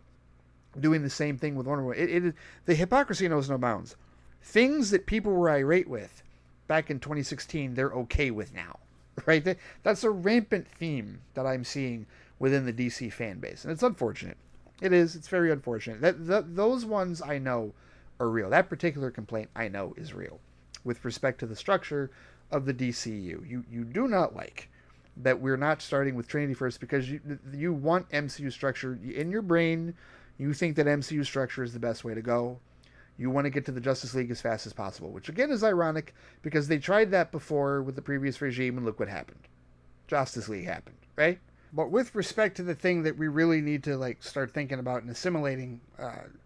doing the same thing with Wonder Woman. The hypocrisy knows no bounds. Things that people were irate with back in 2016, they're okay with now, right? That's a rampant theme that I'm seeing within the DC fan base, and it's unfortunate. It is. It's very unfortunate. Those ones I know are real. That particular complaint I know is real with respect to the structure of the DCU. You do not like that we're not starting with Trinity first, because you want MCU structure in your brain. You think that MCU structure is the best way to go. You want to get to the Justice League as fast as possible, which again is ironic because they tried that before with the previous regime, and look what happened. Justice League happened, right? But with respect to the thing that we really need to like start thinking about and assimilating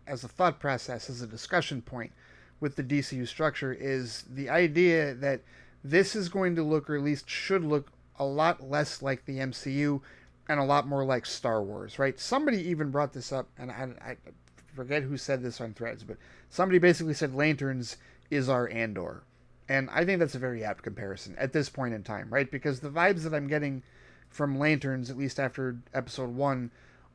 as a thought process, as a discussion point with the DCU structure, is the idea that this is going to look, or at least should look, a lot less like the MCU and a lot more like Star Wars, right? Somebody even brought this up, and I forget who said this on Threads, but somebody basically said Lanterns is our Andor. And I think that's a very apt comparison at this point in time, right? Because the vibes that I'm getting from Lanterns, at least after episode 1,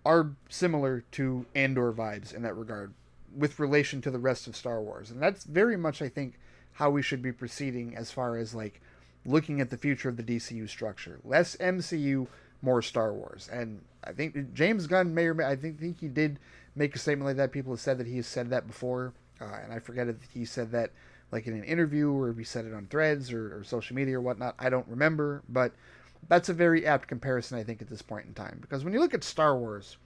are similar to Andor vibes in that regard, with relation to the rest of Star Wars. And that's very much, I think, how we should be proceeding as far as like looking at the future of the DCU structure. Less MCU, more Star Wars. And I think James Gunn I think he did make a statement like that. People have said that he has said that before, and I forget if he said that like in an interview or if he said it on Threads or social media or whatnot. I don't remember, but that's a very apt comparison, I think, at this point in time. Because when you look at Star Wars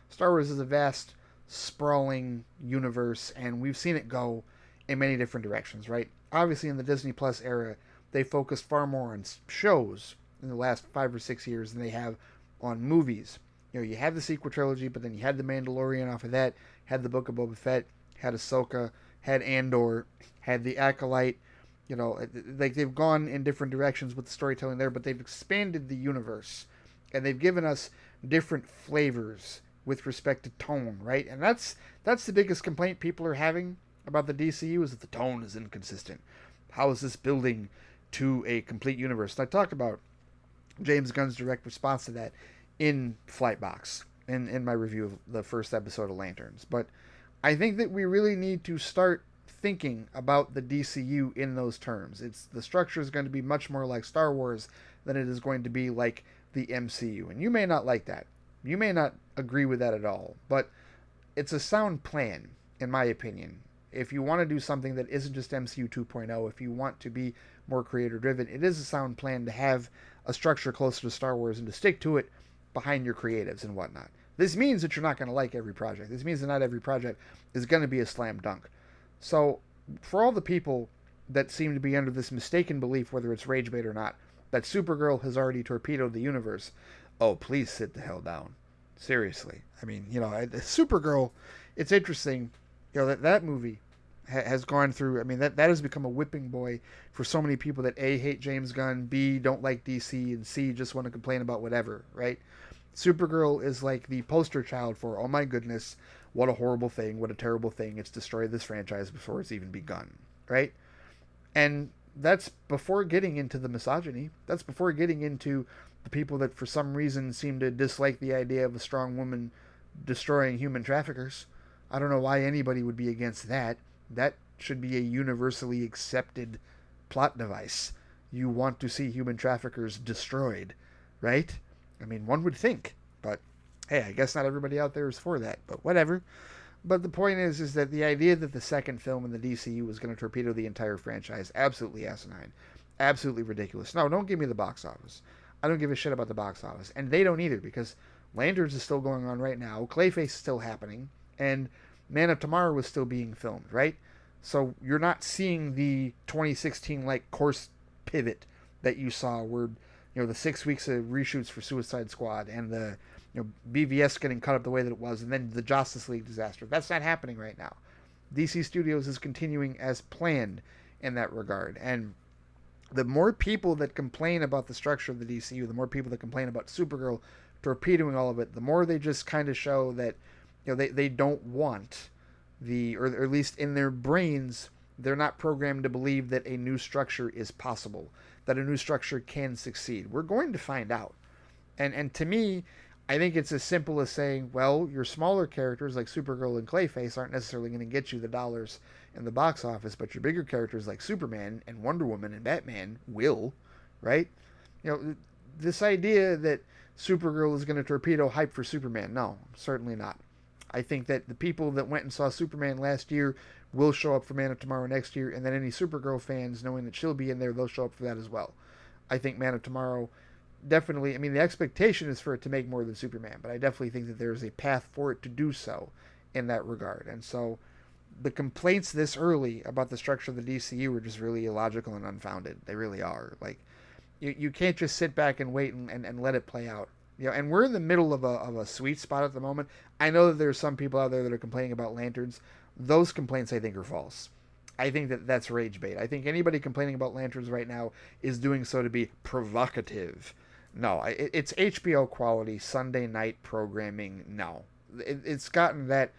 is a vast, sprawling universe, and we've seen it go in many different directions, right? Obviously, in the Disney Plus era, they focused far more on shows in the last 5 or 6 years than they have on movies. You know, you had the sequel trilogy, but then you had The Mandalorian off of that, had the Book of Boba Fett, had Ahsoka, had Andor, had The Acolyte. You know, like they've gone in different directions with the storytelling there, but they've expanded the universe, and they've given us different flavors with respect to tone, right? And that's the biggest complaint people are having about the DCU, is that the tone is inconsistent. How is this building to a complete universe? And I talked about James Gunn's direct response to that in Flightbox, in my review of the first episode of Lanterns. But I think that we really need to start thinking about the DCU in those terms. The structure is going to be much more like Star Wars than it is going to be like the MCU. And you may not like that. You may not agree with that at all. But it's a sound plan, in my opinion. If you want to do something that isn't just MCU 2.0, if you want to be more creator-driven, it is a sound plan to have a structure closer to Star Wars and to stick to it behind your creatives and whatnot. This means that you're not going to like every project. This means that not every project is going to be a slam dunk. So, for all the people that seem to be under this mistaken belief, whether it's rage bait or not, that Supergirl has already torpedoed the universe, oh, please sit the hell down. Seriously. I mean, Supergirl, it's interesting, that movie has gone through, I mean, that has become a whipping boy for so many people that A, hate James Gunn, B, don't like DC, and C, just want to complain about whatever, right? Supergirl is like the poster child for, oh my goodness, what a horrible thing, what a terrible thing, it's destroyed this franchise before it's even begun, right? And that's before getting into the misogyny. That's before getting into the people that for some reason seem to dislike the idea of a strong woman destroying human traffickers. I don't know why anybody would be against that. That should be a universally accepted plot device. You want to see human traffickers destroyed, right? I mean, one would think, but hey, I guess not everybody out there is for that, but whatever. But the point is that the idea that the second film in the DCU was going to torpedo the entire franchise, absolutely asinine, absolutely ridiculous. No, don't give me the box office. I don't give a shit about the box office, and they don't either, because Lanterns is still going on right now, Clayface is still happening, and Man of Tomorrow was still being filmed, right? So you're not seeing the 2016 like course pivot that you saw, where the 6 weeks of reshoots for Suicide Squad and the BVS getting cut up the way that it was, and then the Justice League disaster. That's not happening right now. DC Studios is continuing as planned in that regard. And the more people that complain about the structure of the DCU, the more people that complain about Supergirl torpedoing all of it, the more they just kind of show that they don't want or at least in their brains, they're not programmed to believe that a new structure is possible, that a new structure can succeed. We're going to find out. And to me, I think it's as simple as saying, well, your smaller characters like Supergirl and Clayface aren't necessarily going to get you the dollars in the box office, but your bigger characters like Superman and Wonder Woman and Batman will, right? This idea that Supergirl is going to torpedo hype for Superman, no, certainly not. I think that the people that went and saw Superman last year will show up for Man of Tomorrow next year, and then any Supergirl fans, knowing that she'll be in there, they'll show up for that as well. I think Man of Tomorrow definitely, I mean, the expectation is for it to make more than Superman, but I definitely think that there's a path for it to do so in that regard. And so the complaints this early about the structure of the DCU are just really illogical and unfounded. They really are. Like, you can't just sit back and wait and let it play out. And we're in the middle of a sweet spot at the moment. I know that there's some people out there that are complaining about Lanterns. Those complaints, I think, are false. I think that that's rage bait. I think anybody complaining about Lanterns right now is doing so to be provocative. No, it's HBO quality Sunday night programming. No, it's gotten that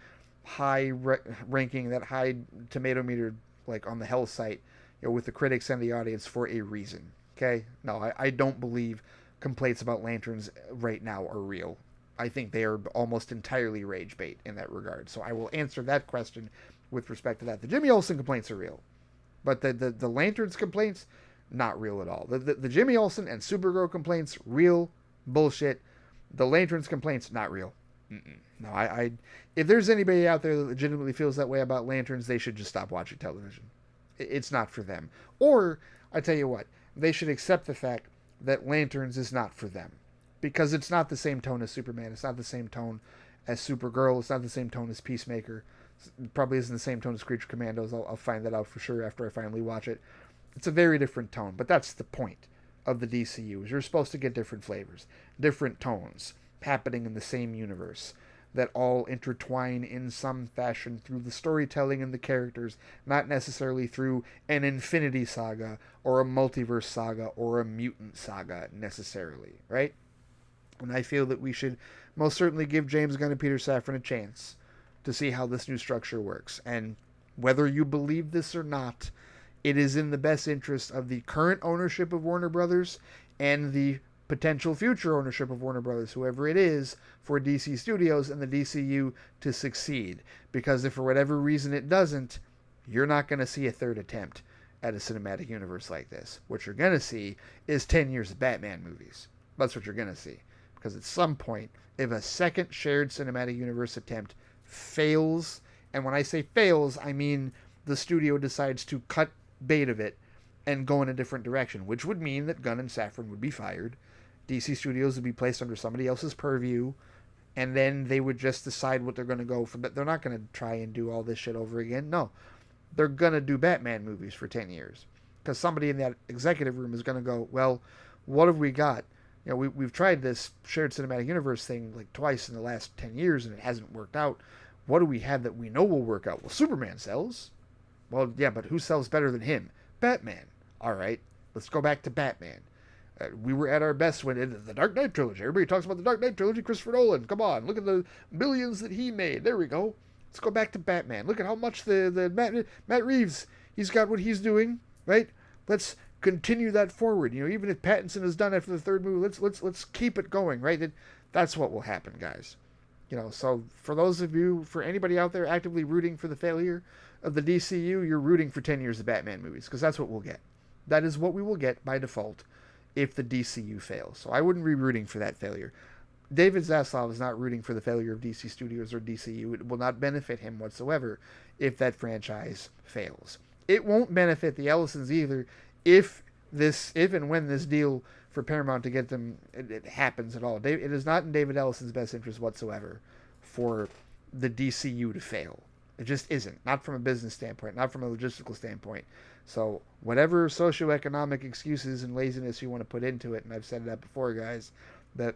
high ranking, that high tomato meter, like on the Hell site, with the critics and the audience for a reason. Okay, no, I don't believe complaints about Lanterns right now are real. I think they are almost entirely rage bait in that regard. So I will answer that question with respect to that. The Jimmy Olsen complaints are real, but the Lanterns complaints, not real at all. The Jimmy Olsen and Supergirl complaints, real bullshit. The Lanterns complaints, not real. No, I if there's anybody out there that legitimately feels that way about Lanterns, they should just stop watching television. It's not for them. Or, I tell you what, they should accept the fact that Lanterns is not for them. Because it's not the same tone as Superman. It's not the same tone as Supergirl. It's not the same tone as Peacemaker. It probably isn't the same tone as Creature Commandos. I'll find that out for sure after I finally watch it. It's a very different tone, but that's the point of the DCU, is you're supposed to get different flavors, different tones happening in the same universe that all intertwine in some fashion through the storytelling and the characters, not necessarily through an Infinity Saga or a multiverse saga or a mutant saga necessarily, right? And I feel that we should most certainly give James Gunn and Peter Safran a chance to see how this new structure works. And whether you believe this or not, it is in the best interest of the current ownership of Warner Brothers and the potential future ownership of Warner Brothers, whoever it is, for DC Studios and the DCU to succeed. Because if for whatever reason it doesn't, you're not going to see a third attempt at a cinematic universe like this. What you're going to see is 10 years of Batman movies. That's what you're going to see. Because at some point, if a second shared cinematic universe attempt fails, and when I say fails, I mean the studio decides to cut bait of it and go in a different direction, which would mean that Gunn and Safran would be fired. DC Studios would be placed under somebody else's purview, and then they would just decide what they're going to go for. They're not going to try and do all this shit over again. No, they're going to do Batman movies for 10 years. Because somebody in that executive room is going to go, well, what have we got we've tried this shared cinematic universe thing like twice in the last 10 years and it hasn't worked out. What do we have that we know will work out? Well, Superman sells. Well, yeah, but who sells better than him? Batman. All right, let's go back to Batman. We were at our best when in the Dark Knight trilogy. Everybody talks about the Dark Knight trilogy. Christopher Nolan. Come on, look at the millions that he made. There we go. Let's go back to Batman. Look at how much the Matt Reeves, he's got what he's doing, right? Let's continue that forward. Even if Pattinson is done after the third movie, let's keep it going, right? That's what will happen, guys. So for those of you, for anybody out there actively rooting for the failure of the DCU, you're rooting for 10 years of Batman movies, because that's what we'll get. That is what we will get by default if the DCU fails. So I wouldn't be rooting for that failure. David Zaslav is not rooting for the failure of DC Studios or DCU. It will not benefit him whatsoever if that franchise fails. It won't benefit the Ellisons either if and when this deal for Paramount to get them it happens at all. It is not in David Ellison's best interest whatsoever for the DCU to fail. It just isn't. Not from a business standpoint, not from a logistical standpoint. So whatever socioeconomic excuses and laziness you want to put into it, and I've said that before, guys, that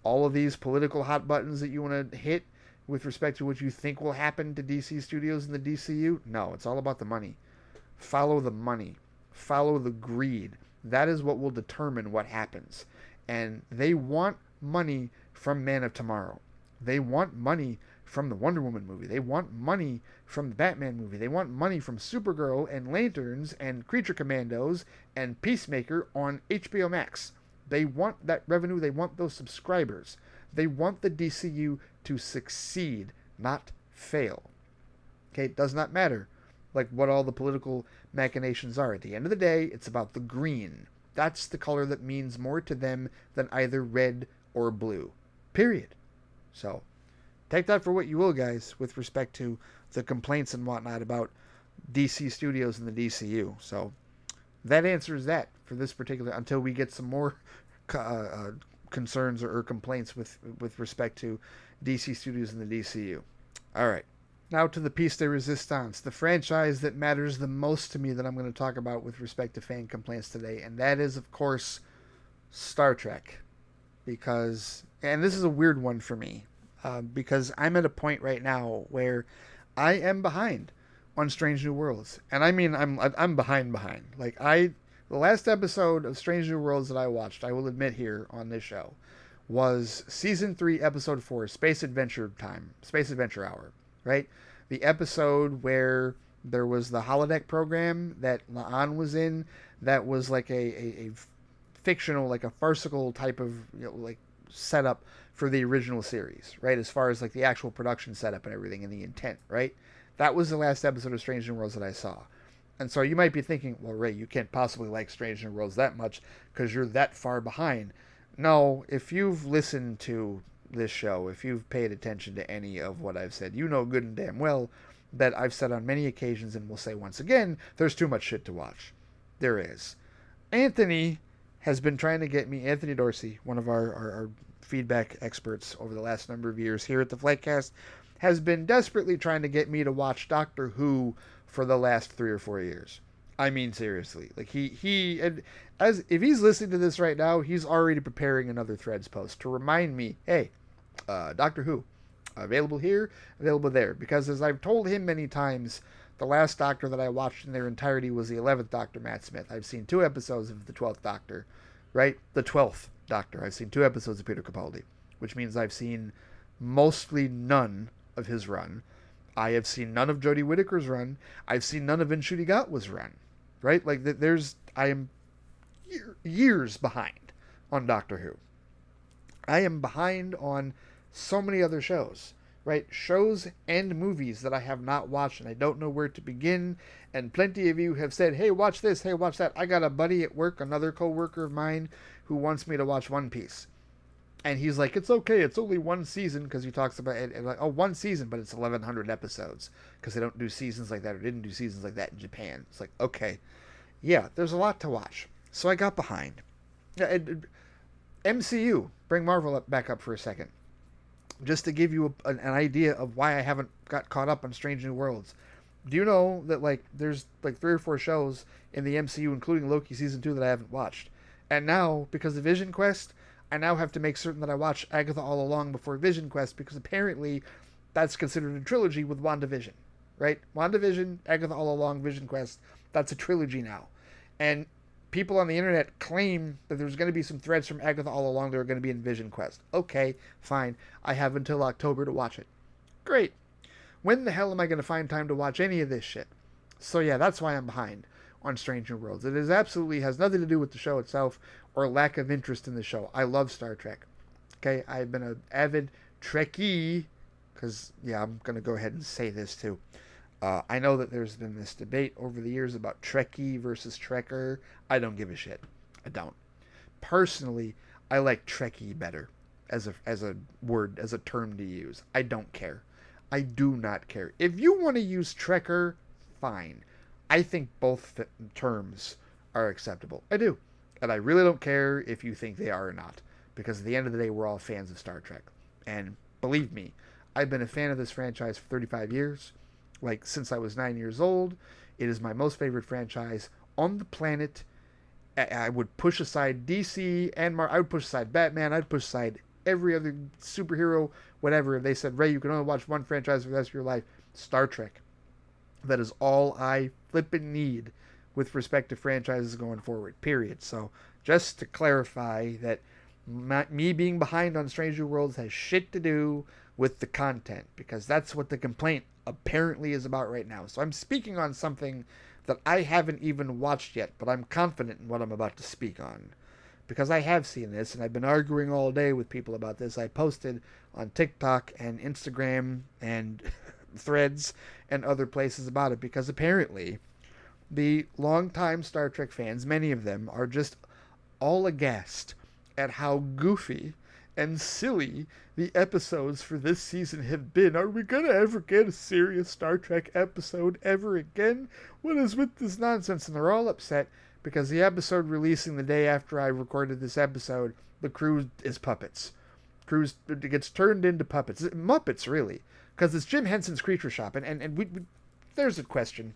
all of these political hot buttons that you want to hit with respect to what you think will happen to DC Studios and the DCU, no, it's all about the money. Follow the money. Follow the greed. That is what will determine what happens. And they want money from Man of Tomorrow. They want money from the Wonder Woman movie. They want money from the Batman movie. They want money from Supergirl and Lanterns and Creature Commandos and Peacemaker on HBO Max. They want that revenue. They want those subscribers. They want the DCU to succeed, not fail. Okay, it does not matter like what all the political machinations are. At the end of the day, it's about the green. That's the color that means more to them than either red or blue. Period. So, take that for what you will, guys, with respect to the complaints and whatnot about DC Studios and the DCU. So, that answers that for this particular, until we get some more concerns or complaints with respect to DC Studios and the DCU. All right. Now to the piece de resistance, the franchise that matters the most to me that I'm going to talk about with respect to fan complaints today, and that is, of course, Star Trek. Because, and this is a weird one for me, because I'm at a point right now where I am behind on Strange New Worlds. And I mean, I'm behind. Like, the last episode of Strange New Worlds that I watched, I will admit here on this show, was Season 3, Episode 4, Space Adventure Hour. Right? The episode where there was the holodeck program that La'an was in, that was like a fictional, like a farcical type of, like setup for the original series, right? As far as like the actual production setup and everything and the intent, right? That was the last episode of Strange New Worlds that I saw. And so you might be thinking, well, Ray, you can't possibly like Strange New Worlds that much because you're that far behind. No, if you've listened to this show, if you've paid attention to any of what I've said, you know good and damn well that I've said on many occasions and will say once again, there's too much shit to watch. There is. Anthony has been trying to get me, Anthony Dorsey, one of our feedback experts over the last number of years here at the FliteCast, has been desperately trying to get me to watch Doctor Who for the last 3 or 4 years. I mean, seriously. Like, if he's listening to this right now, he's already preparing another Threads post to remind me, hey, Doctor Who, available here, available there. Because as I've told him many times, the last Doctor that I watched in their entirety was the 11th Doctor, Matt Smith. I've seen 2 episodes of the 12th Doctor, right? The 12th Doctor. I've seen 2 episodes of Peter Capaldi, which means I've seen mostly none of his run. I have seen none of Jodie Whittaker's run. I've seen none of Ncuti Gatwa's run. Right? Like, I am years behind on Doctor Who. I am behind on so many other shows, right? Shows and movies that I have not watched, and I don't know where to begin. And plenty of you have said, hey, watch this, hey, watch that. I got a buddy at work, another co-worker of mine, who wants me to watch One Piece. And he's like, it's okay, it's only 1 season, because he talks about it, like, 1 season, but it's 1,100 episodes, because they don't do seasons like that, or didn't do seasons like that in Japan. It's like, okay, yeah, there's a lot to watch. So I got behind. MCU, bring Marvel back up for a second, just to give you an idea of why I haven't got caught up on Strange New Worlds. Do you know that, like, there's like 3 or 4 shows in the MCU, including Loki Season 2, that I haven't watched? And now, because of Vision Quest, I now have to make certain that I watch Agatha All Along before Vision Quest, because apparently that's considered a trilogy with WandaVision, right? WandaVision, Agatha All Along, Vision Quest, that's a trilogy now. And people on the internet claim that there's going to be some threads from Agatha All Along that are going to be in Vision Quest. Okay, fine. I have until October to watch it. Great. When the hell am I going to find time to watch any of this shit? So yeah, that's why I'm behind on Strange New Worlds. It is absolutely has nothing to do with the show itself or lack of interest in the show. I love Star Trek. Okay, I've been an avid Trekkie, because, yeah, I'm going to go ahead and say this too. I know that there's been this debate over the years about Trekkie versus Trekker. I don't give a shit. I don't. Personally, I like Trekkie better as a word, as a term to use. I don't care. I do not care. If you want to use Trekker, fine. I think both terms are acceptable. I do. And I really don't care if you think they are or not. Because at the end of the day, we're all fans of Star Trek. And believe me, I've been a fan of this franchise for 35 years. Like, since I was 9 years old. It is my most favorite franchise on the planet. I would push aside DC and I would push aside Batman. I'd push aside every other superhero, whatever. If they said, Ray, you can only watch one franchise for the rest of your life, Star Trek. That is all I flippin' need with respect to franchises going forward, period. So, just to clarify that me being behind on Strange New Worlds has shit to do with the content, because that's what the complaint apparently is about right now. So I'm speaking on something that I haven't even watched yet, but I'm confident in what I'm about to speak on, because I have seen this, and I've been arguing all day with people about this. I posted on TikTok and Instagram and Threads and other places about it, because apparently the longtime Star Trek fans, many of them, are just all aghast at how goofy and silly the episodes for this season have been. Are we gonna ever get a serious Star Trek episode ever again? What is with this nonsense? And they're all upset because the episode releasing the day after I recorded this episode, the crew is puppets. Crew gets turned into puppets. Muppets, really. Because it's Jim Henson's Creature Shop. And we there's a question.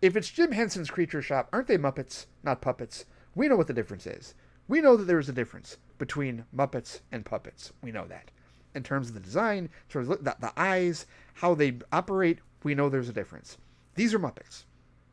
If it's Jim Henson's Creature Shop, aren't they Muppets, not puppets? We know what the difference is. We know that there is a difference between Muppets and puppets. We know that. In terms of the design, in terms of the eyes, how they operate, we know there's a difference. These are Muppets.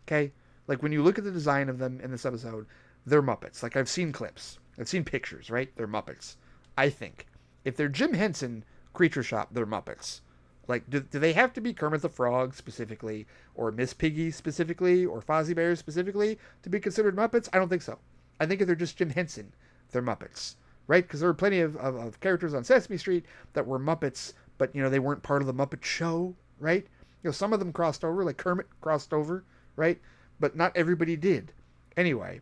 Okay? Like, when you look at the design of them in this episode, they're Muppets. Like, I've seen clips. I've seen pictures, right? They're Muppets. I think. If they're Jim Henson Creature Shop, they're Muppets. Like, do they have to be Kermit the Frog specifically, or Miss Piggy specifically, or Fozzie Bear specifically to be considered Muppets? I don't think so. I think if they're just Jim Henson, they're Muppets. Right? Because there were plenty of characters on Sesame Street that were Muppets, but, you know, they weren't part of the Muppet Show, right? You know, some of them crossed over, like Kermit crossed over, right? But not everybody did. Anyway,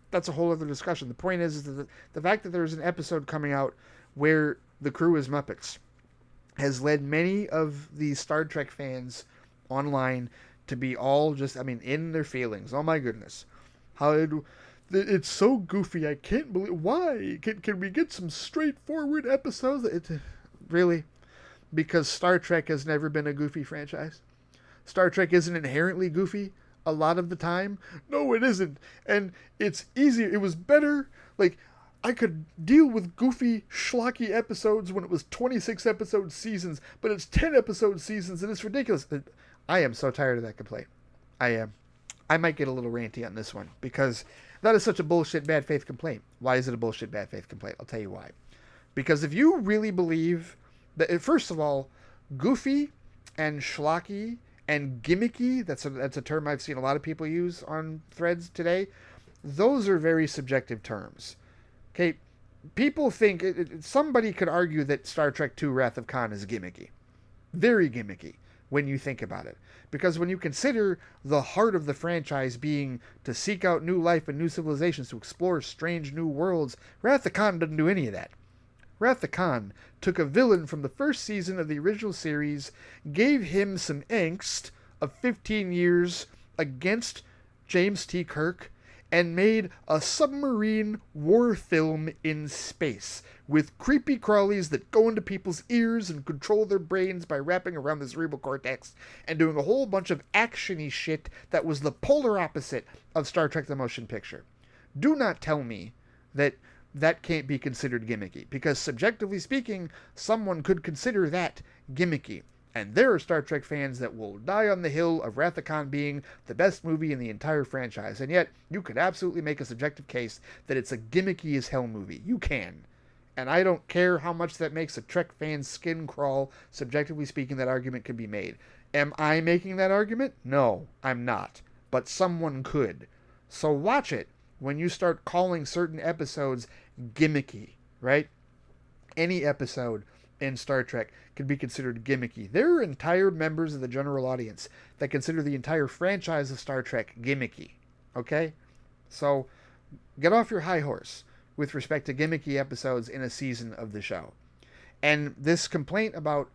that's a whole other discussion. The point is that the fact that there's an episode coming out where the crew is Muppets has led many of the Star Trek fans online to be all just, I mean, in their feelings. Oh my goodness. It's so goofy. I can't believe. Why? Can we get some straightforward episodes? Really? Because Star Trek has never been a goofy franchise. Star Trek isn't inherently goofy a lot of the time. No, it isn't. And it's easier. It was better. Like, I could deal with goofy, schlocky episodes when it was 26 episode seasons, but it's 10 episode seasons, and it's ridiculous. I am so tired of that complaint. I am. I might get a little ranty on this one, because that is such a bullshit bad faith complaint. Why is it a bullshit bad faith complaint? I'll tell you why. Because if you really believe that, first of all, goofy and schlocky and gimmicky, that's a term I've seen a lot of people use on Threads today, those are very subjective terms. Okay, people think, somebody could argue that Star Trek II Wrath of Khan is gimmicky. Very gimmicky when you think about it. Because when you consider the heart of the franchise being to seek out new life and new civilizations, to explore strange new worlds, Wrath of Khan doesn't do any of that. Wrath of Khan took a villain from the first season of the original series, gave him some angst of 15 years against James T. Kirk, and made a submarine war film in space with creepy crawlies that go into people's ears and control their brains by wrapping around the cerebral cortex and doing a whole bunch of action-y shit that was the polar opposite of Star Trek the Motion Picture. Do not tell me that that can't be considered gimmicky. Because subjectively speaking, someone could consider that gimmicky. And there are Star Trek fans that will die on the hill of Wrath of Khan being the best movie in the entire franchise. And yet, you could absolutely make a subjective case that it's a gimmicky as hell movie. You can. And I don't care how much that makes a Trek fan's skin crawl. Subjectively speaking, that argument could be made. Am I making that argument? No, I'm not. But someone could. So watch it when you start calling certain episodes gimmicky, right? Any episode in Star Trek could be considered gimmicky. There are entire members of the general audience that consider the entire franchise of Star Trek gimmicky. Okay? So get off your high horse with respect to gimmicky episodes in a season of the show. And this complaint about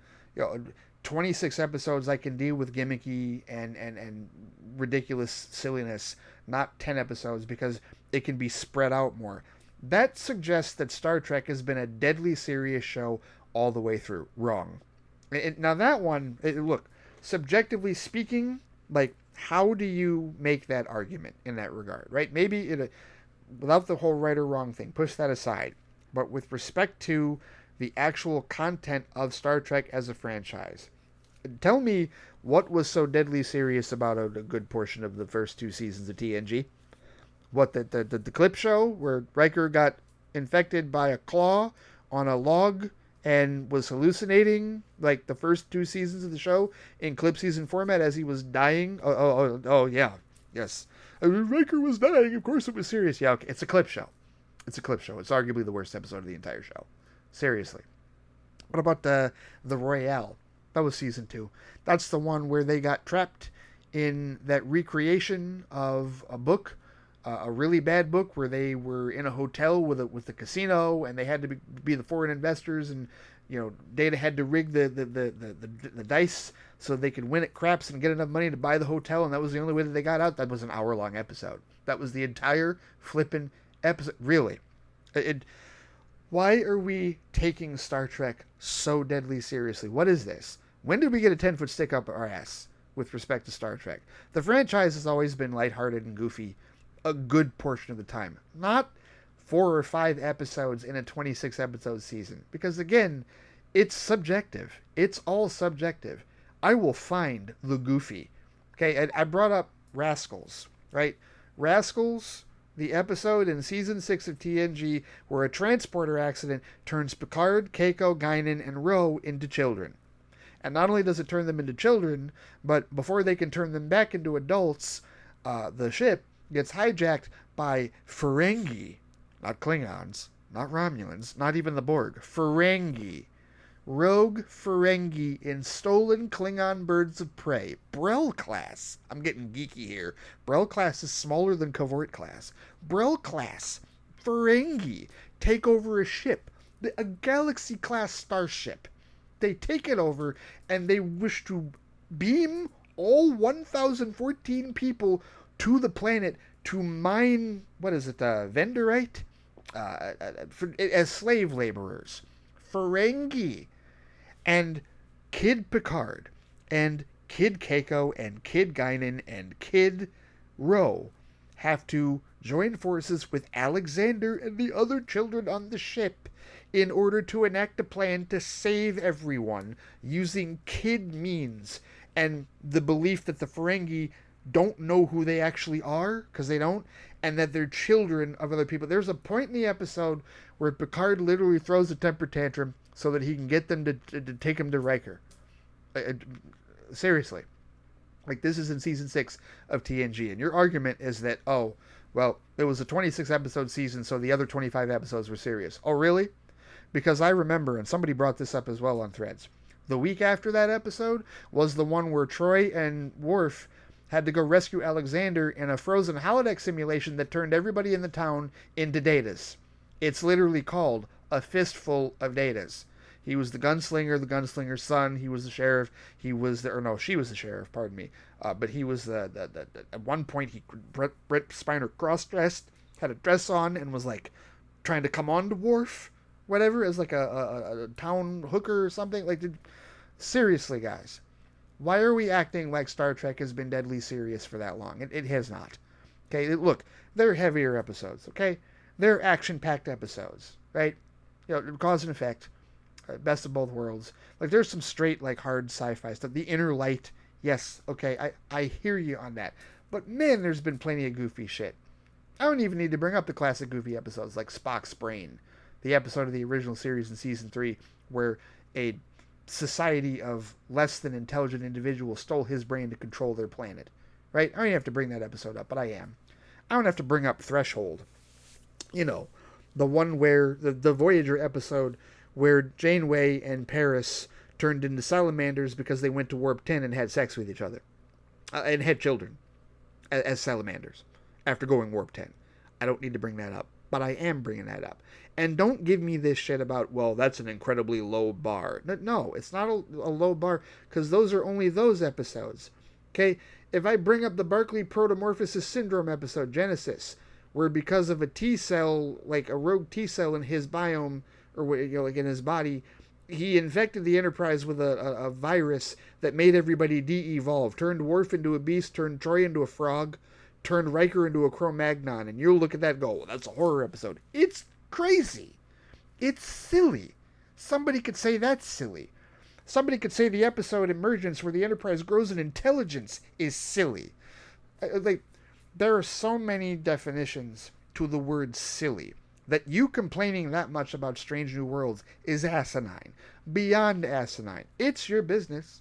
26 episodes I can deal with gimmicky and ridiculous silliness, not 10 episodes because it can be spread out more. That suggests that Star Trek has been a deadly serious show all the way through. Wrong. Now that one, look, subjectively speaking, like, how do you make that argument in that regard, right? Maybe without the whole right or wrong thing, push that aside. But with respect to the actual content of Star Trek as a franchise, tell me what was so deadly serious about a good portion of the first 2 seasons of TNG. What, the clip show where Riker got infected by a claw on a log and was hallucinating like the first 2 seasons of the show in clip season format as he was dying? Oh yeah. Yes. Riker was dying. Of course it was serious. Yeah, okay. It's a clip show. It's arguably the worst episode of the entire show. Seriously. What about the Royale? That was season 2. That's the one where they got trapped in that recreation of a book, a really bad book where they were in a hotel with a casino and they had to be the foreign investors, and Data had to rig the dice so they could win at craps and get enough money to buy the hotel, and that was the only way that they got out. That was an hour-long episode. That was the entire flippin' episode. Really. Why are we taking Star Trek so deadly seriously? What is this? When did we get a 10-foot stick up our ass with respect to Star Trek? The franchise has always been lighthearted and goofy a good portion of the time. Not 4 or 5 episodes in a 26-episode season. Because, again, it's subjective. It's all subjective. I will find the goofy. Okay, I brought up Rascals, right? Rascals, the episode in Season 6 of TNG where a transporter accident turns Picard, Keiko, Guinan, and Ro into children. And not only does it turn them into children, but before they can turn them back into adults, the ship gets hijacked by Ferengi. Not Klingons, not Romulans, not even the Borg. Ferengi. Rogue Ferengi in stolen Klingon birds of prey. Brel class. I'm getting geeky here. Brel class is smaller than Covert class. Brel class. Ferengi take over a ship. A Galaxy class starship. They take it over and they wish to beam all 1,014 people to the planet to mine, Vendorite? As slave laborers. Ferengi. And Kid Picard and Kid Keiko and Kid Guinan and Kid Ro have to join forces with Alexander and the other children on the ship in order to enact a plan to save everyone using kid means, and the belief that the Ferengi don't know who they actually are, because they don't, and that they're children of other people. There's a point in the episode where Picard literally throws a temper tantrum so that he can get them to take him to Riker. Seriously. Like, this is in Season 6 of TNG, and your argument is that, it was a 26-episode season, so the other 25 episodes were serious. Oh, really? Because I remember, and somebody brought this up as well on Threads, the week after that episode was the one where Troy and Worf had to go rescue Alexander in a frozen holodeck simulation that turned everybody in the town into Datas. It's literally called A Fistful of Datas. He was the gunslinger's son. He was the sheriff. She was the sheriff, pardon me. But he was at one point, Brett Spiner cross-dressed, had a dress on, and was like trying to come on to Worf, whatever, as like a town hooker or something. Like, seriously, guys. Why are we acting like Star Trek has been deadly serious for that long? It has not. Okay, look, they're heavier episodes, okay? they're action-packed episodes, right? Cause and effect, best of both worlds. Like, there's some straight, like, hard sci-fi stuff. The Inner Light, yes, okay, I hear you on that. But, man, there's been plenty of goofy shit. I don't even need to bring up the classic goofy episodes, like Spock's Brain, the episode of the original series in Season 3, where a society of less than intelligent individuals stole his brain to control their planet, right? I don't even have to bring that episode up, but I am. I don't have to bring up Threshold. The one where, the Voyager episode where Janeway and Paris turned into salamanders because they went to Warp 10 and had sex with each other. And had children as salamanders after going Warp 10. I don't need to bring that up, but I am bringing that up. And don't give me this shit about, well, that's an incredibly low bar. No, it's not a low bar, because those are only those episodes. Okay? If I bring up the Barclay Protomorphosis Syndrome episode, Genesis, where because of a T cell, like a rogue T cell in his biome, or like in his body, he infected the Enterprise with a virus that made everybody de-evolve, turned Worf into a beast, turned Troy into a frog, turned Riker into a Cro-Magnon, and you'll look at that and go, well, that's a horror episode. It's crazy. It's silly. Somebody could say that's silly. Somebody could say the episode Emergence, where the Enterprise grows in intelligence, is silly. Like, there are so many definitions to the word silly that you complaining that much about Strange New Worlds is asinine. Beyond asinine. It's your business.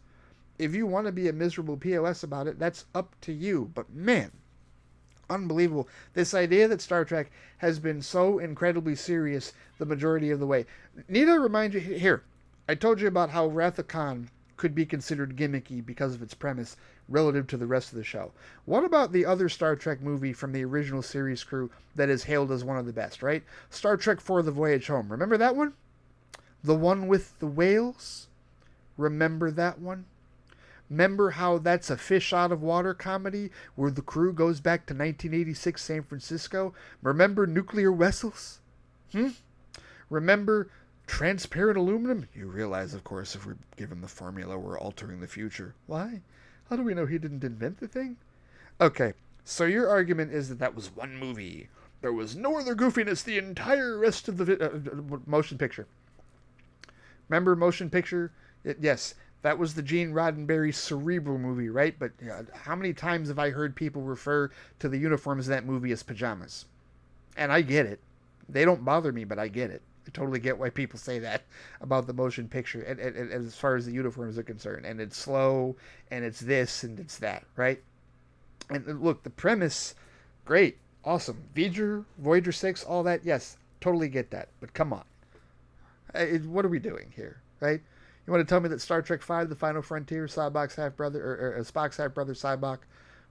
If you want to be a miserable POS about it, that's up to you. But man, unbelievable. This idea that Star Trek has been so incredibly serious the majority of the way. Need I remind you, here, I told you about how Wrath of Khan could be considered gimmicky because of its premise relative to the rest of the show. What about the other Star Trek movie from the original series crew that is hailed as one of the best, right? Star Trek IV: The Voyage Home. Remember that one? The one with the whales? Remember that one? Remember how that's a fish out of water comedy where the crew goes back to 1986 San Francisco? Remember Nuclear Vessels? Remember Transparent Aluminum? You realize, of course, if we're given the formula, we're altering the future. Why? How do we know he didn't invent the thing? Okay, so your argument is that was one movie. There was no other goofiness the entire rest of the motion picture. Remember Motion Picture? Yes, that was the Gene Roddenberry Cerebral movie, right? But how many times have I heard people refer to the uniforms of that movie as pajamas? And I get it. They don't bother me, but I get it. I totally get why people say that about the motion picture and as far as the uniforms are concerned. And it's slow, and it's this, and it's that, right? And look, the premise, great, awesome. Voyager 6, all that, yes, totally get that. But come on. What are we doing here, right? You want to tell me that Star Trek V, The Final Frontier, Spock's half-brother, or Spock's half-brother, Sybok,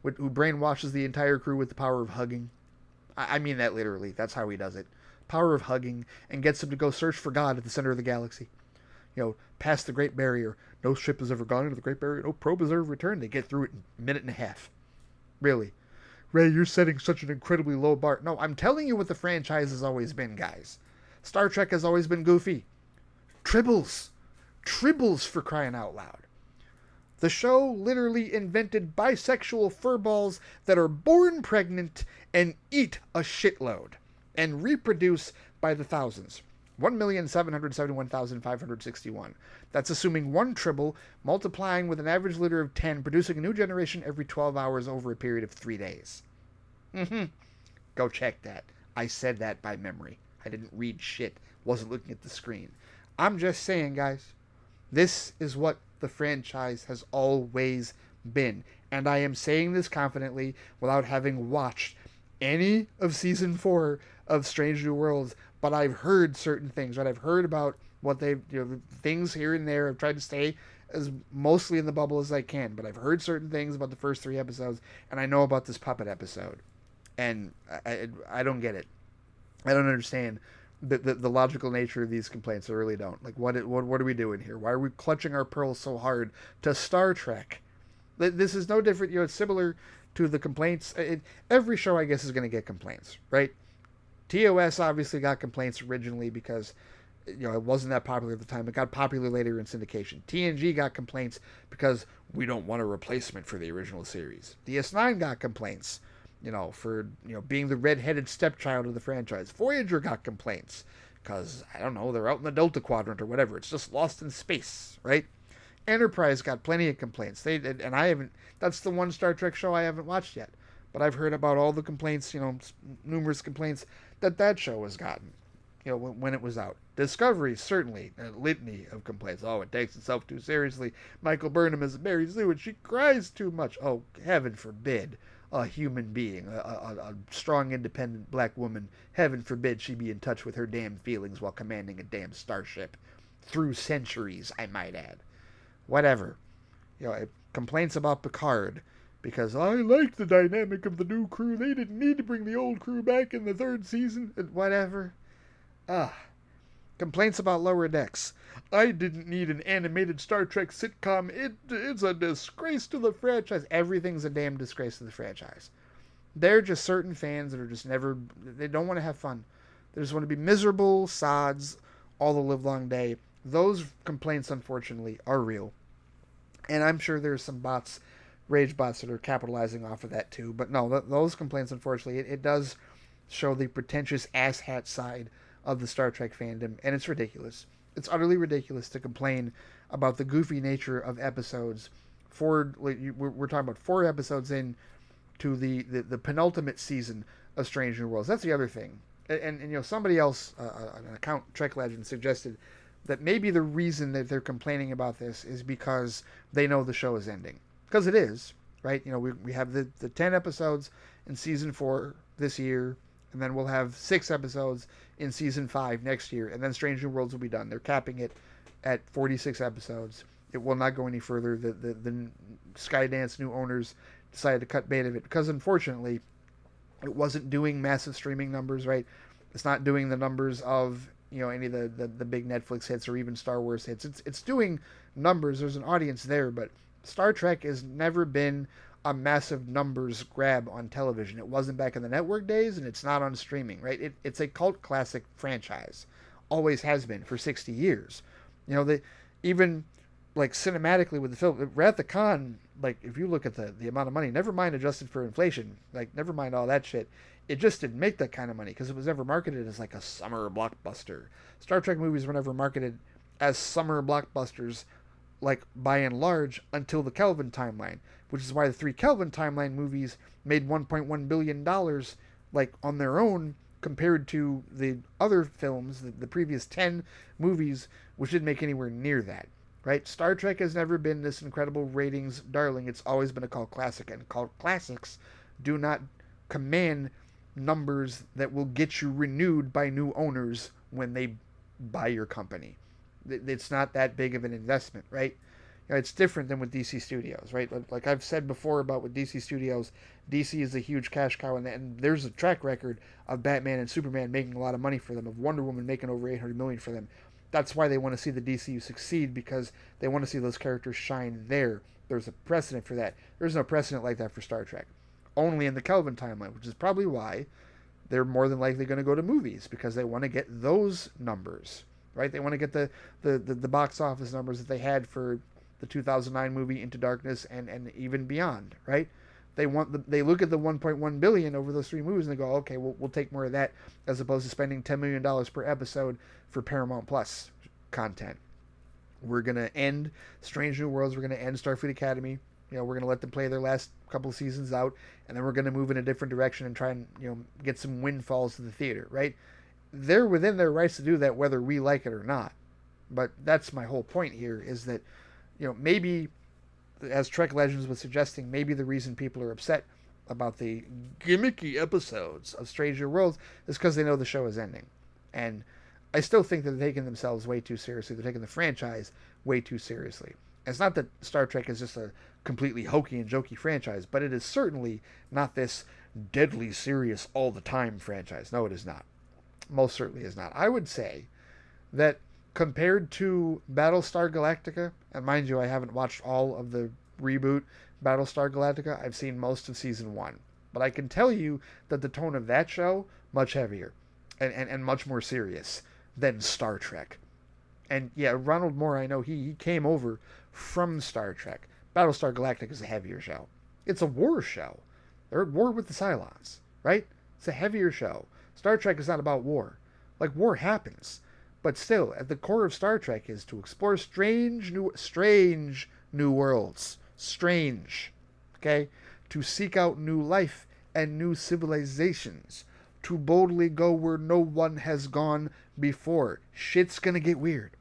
who brainwashes the entire crew with the power of hugging? I mean that literally. That's how he does it. Power of hugging, and gets them to go search for God at the center of the galaxy. Past the Great Barrier. No ship has ever gone into the Great Barrier. No probe has ever returned. They get through it in a minute and a half. Really. Ray, you're setting such an incredibly low bar. No, I'm telling you what the franchise has always been, guys. Star Trek has always been goofy. Tribbles, for crying out loud. The show literally invented bisexual furballs that are born pregnant and eat a shitload and reproduce by the thousands. 1,771,561. That's assuming one tribble, multiplying with an average litter of 10, producing a new generation every 12 hours over a period of 3 days. Go check that. I said that by memory. I didn't read shit. Wasn't looking at the screen. I'm just saying, guys, this is what the franchise has always been. And I am saying this confidently without having watched any of Season 4 of Strange New Worlds, but I've heard certain things, right? I've heard about what they've, things here and there. I've tried to stay as mostly in the bubble as I can, but I've heard certain things about the first 3 episodes, and I know about this puppet episode. And I don't get it. I don't understand the logical nature of these complaints. I really don't. Like, what are we doing here? Why are we clutching our pearls so hard to Star Trek? This is no different. It's similar to the complaints. Every show, I guess, is going to get complaints, right? TOS obviously got complaints originally because it wasn't that popular at the time. It got popular later in syndication. TNG got complaints because we don't want a replacement for the original series. DS9 got complaints for being the red-headed stepchild of the franchise. Voyager got complaints because, I don't know, they're out in the Delta Quadrant or whatever. It's just lost in space, right? Enterprise got plenty of complaints. And I haven't. That's the one Star Trek show I haven't watched yet. But I've heard about all the complaints, numerous complaints that show has gotten, when it was out. Discovery, certainly, a litany of complaints. Oh, it takes itself too seriously. Michael Burnham is Mary Sue, and she cries too much. Oh, heaven forbid a human being, a strong, independent black woman, heaven forbid she be in touch with her damn feelings while commanding a damn starship. Through centuries, I might add. Whatever. Complaints about Picard, because I like the dynamic of the new crew. They didn't need to bring the old crew back in the third season. Whatever. Complaints about Lower Decks. I didn't need an animated Star Trek sitcom. It's a disgrace to the franchise. Everything's a damn disgrace to the franchise. They're just certain fans that are just never... They don't want to have fun. They just want to be miserable sods all the livelong day. Those complaints, unfortunately, are real. And I'm sure there's some rage bots that are capitalizing off of that too. But no, those complaints, unfortunately, it does show the pretentious asshat side of the Star Trek fandom, and it's ridiculous. It's utterly ridiculous to complain about the goofy nature of episodes. We're talking about 4 episodes in to the penultimate season of Strange New Worlds. That's the other thing. And somebody else, an account, Trek Legend, suggested that maybe the reason that they're complaining about this is because they know the show is ending. Because it is, right? We have the 10 episodes in season 4 this year, and then we'll have 6 episodes in season 5 next year, and then Strange New Worlds will be done. They're capping it at 46 episodes. It will not go any further. The Skydance new owners decided to cut bait of it because, unfortunately, it wasn't doing massive streaming numbers, right? It's not doing the numbers of any of the big Netflix hits or even Star Wars hits. It's doing numbers. There's an audience there, but Star Trek has never been a massive numbers grab on television. It wasn't back in the network days, and it's not on streaming, right? It's a cult classic franchise. Always has been for 60 years. They even, like, cinematically with the film, Wrath of Khan, like, if you look at the amount of money, never mind adjusted for inflation, like, never mind all that shit, it just didn't make that kind of money because it was never marketed as, like, a summer blockbuster. Star Trek movies were never marketed as summer blockbusters, like, by and large, until the Kelvin timeline, which is why the 3 Kelvin timeline movies made $1.1 billion, like, on their own, compared to the other films, the previous 10 movies, which didn't make anywhere near that, right? Star Trek has never been this incredible ratings darling. It's always been a cult classic, and cult classics do not command numbers that will get you renewed by new owners when they buy your company. It's not that big of an investment, right? It's different than with DC Studios, right? Like I've said before about with DC Studios, DC is a huge cash cow, and there's a track record of Batman and Superman making a lot of money for them, of Wonder Woman making over $800 million for them. That's why they want to see the DCU succeed, because they want to see those characters shine there. There's a precedent for that. There's no precedent like that for Star Trek. Only in the Kelvin timeline, which is probably why they're more than likely going to go to movies, because they want to get those numbers, right? They want to get the box office numbers that they had for the 2009 movie Into Darkness and even beyond, right? They look at the 1.1 billion over those 3 movies and they go, okay, we'll take more of that, as opposed to spending $10 million per episode for Paramount Plus content. We're going to end Strange New Worlds. We're going to end Starfleet Academy. We're going to let them play their last couple of seasons out, and then we're going to move in a different direction and try and, get some windfalls to the theater, right? They're within their rights to do that, whether we like it or not. But that's my whole point here, is that, maybe, as Trek Legends was suggesting, maybe the reason people are upset about the gimmicky episodes of Stranger Worlds is because they know the show is ending. And I still think that they're taking themselves way too seriously. They're taking the franchise way too seriously. And it's not that Star Trek is just a completely hokey and jokey franchise, but it is certainly not this deadly serious all the time franchise. No, it is not. Most certainly is not. I would say that compared to Battlestar Galactica, and mind you, I haven't watched all of the reboot Battlestar Galactica. I've seen most of season 1. But I can tell you that the tone of that show, much heavier and much more serious than Star Trek. And yeah, Ronald Moore, I know he came over from Star Trek. Battlestar Galactica is a heavier show. It's a war show. They're at war with the Cylons, right? It's a heavier show. Star Trek is not about war. Like, war happens. But still, at the core of Star Trek is to explore strange new worlds. Strange. Okay? To seek out new life and new civilizations. To boldly go where no one has gone before. Shit's gonna get weird.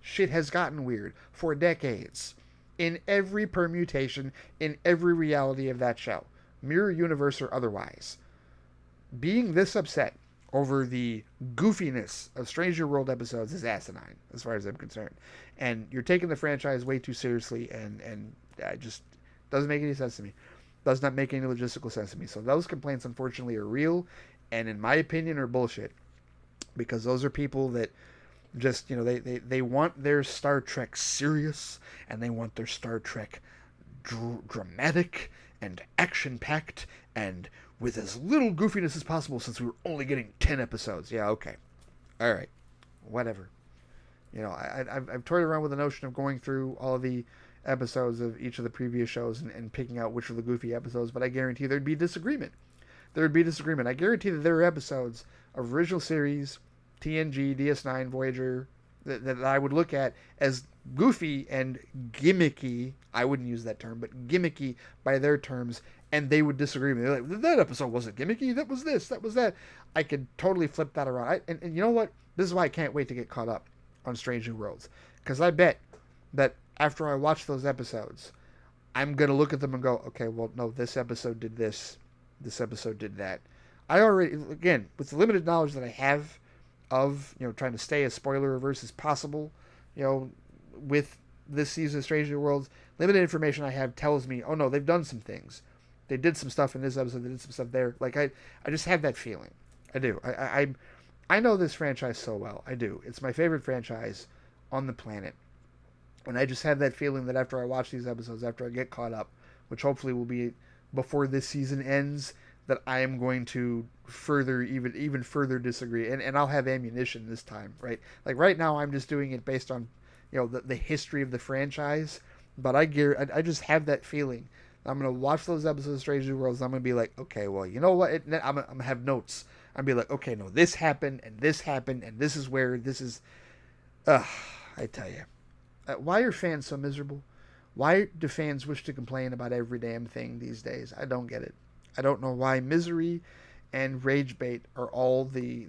Shit has gotten weird for decades. In every permutation, in every reality of that show. Mirror universe or otherwise. Being this upset over the goofiness of Stranger World episodes is asinine, as far as I'm concerned. And you're taking the franchise way too seriously, and it just doesn't make any sense to me. Does not make any logistical sense to me. So those complaints, unfortunately, are real, and in my opinion, are bullshit. Because those are people that just, they want their Star Trek serious, and they want their Star Trek dramatic and action-packed and with as little goofiness as possible, since we were only getting 10 episodes. Yeah, okay. All right. Whatever. I've toyed around with the notion of going through all of the episodes of each of the previous shows and picking out which are the goofy episodes, but I guarantee there'd be disagreement. I guarantee that there are episodes of original series, TNG, DS9, Voyager, that I would look at as goofy and gimmicky. I wouldn't use that term, but gimmicky by their terms, and they would disagree with me. They're like, that episode wasn't gimmicky. That was this. That was that. I could totally flip that around. And you know what? This is why I can't wait to get caught up on Strange New Worlds. Because I bet that after I watch those episodes, I'm going to look at them and go, okay, well, no, this episode did this. This episode did that. I already, again, with the limited knowledge that I have of, trying to stay as spoiler reverse as possible, with this season of Strange New Worlds, limited information I have tells me, oh no, they've done some things. They did some stuff in this episode, they did some stuff there. Like, I just have that feeling. I do. I know this franchise so well. I do. It's my favorite franchise on the planet. And I just have that feeling that after I watch these episodes, after I get caught up, which hopefully will be before this season ends, that I am going to even further disagree. And I'll have ammunition this time, right? Like right now I'm just doing it based on, the history of the franchise. But I just have that feeling. I'm going to watch those episodes of Strange New Worlds, and I'm going to be like, okay, well, you know what? I'm going to have notes. I'm going to be like, okay, no, this happened, and this is where this is. I tell you. Why are fans so miserable? Why do fans wish to complain about every damn thing these days? I don't get it. I don't know why misery and rage bait are all the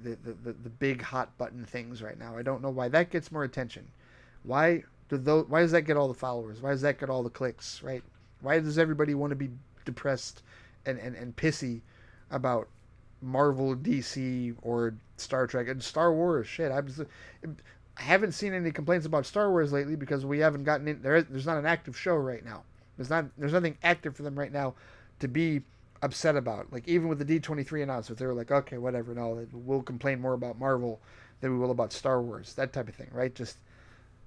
big hot button things right now. I don't know why that gets more attention. Why does that get all the followers? Why does that get all the clicks, right? Why does everybody want to be depressed and pissy about Marvel, DC, or Star Trek and Star Wars? Shit, I haven't seen any complaints about Star Wars lately because we haven't gotten in. There's not an active show right now. There's nothing active for them right now to be upset about. Like even with the D23 announcement, they were like, okay, whatever, no, we'll complain more about Marvel than we will about Star Wars, that type of thing, right? Just,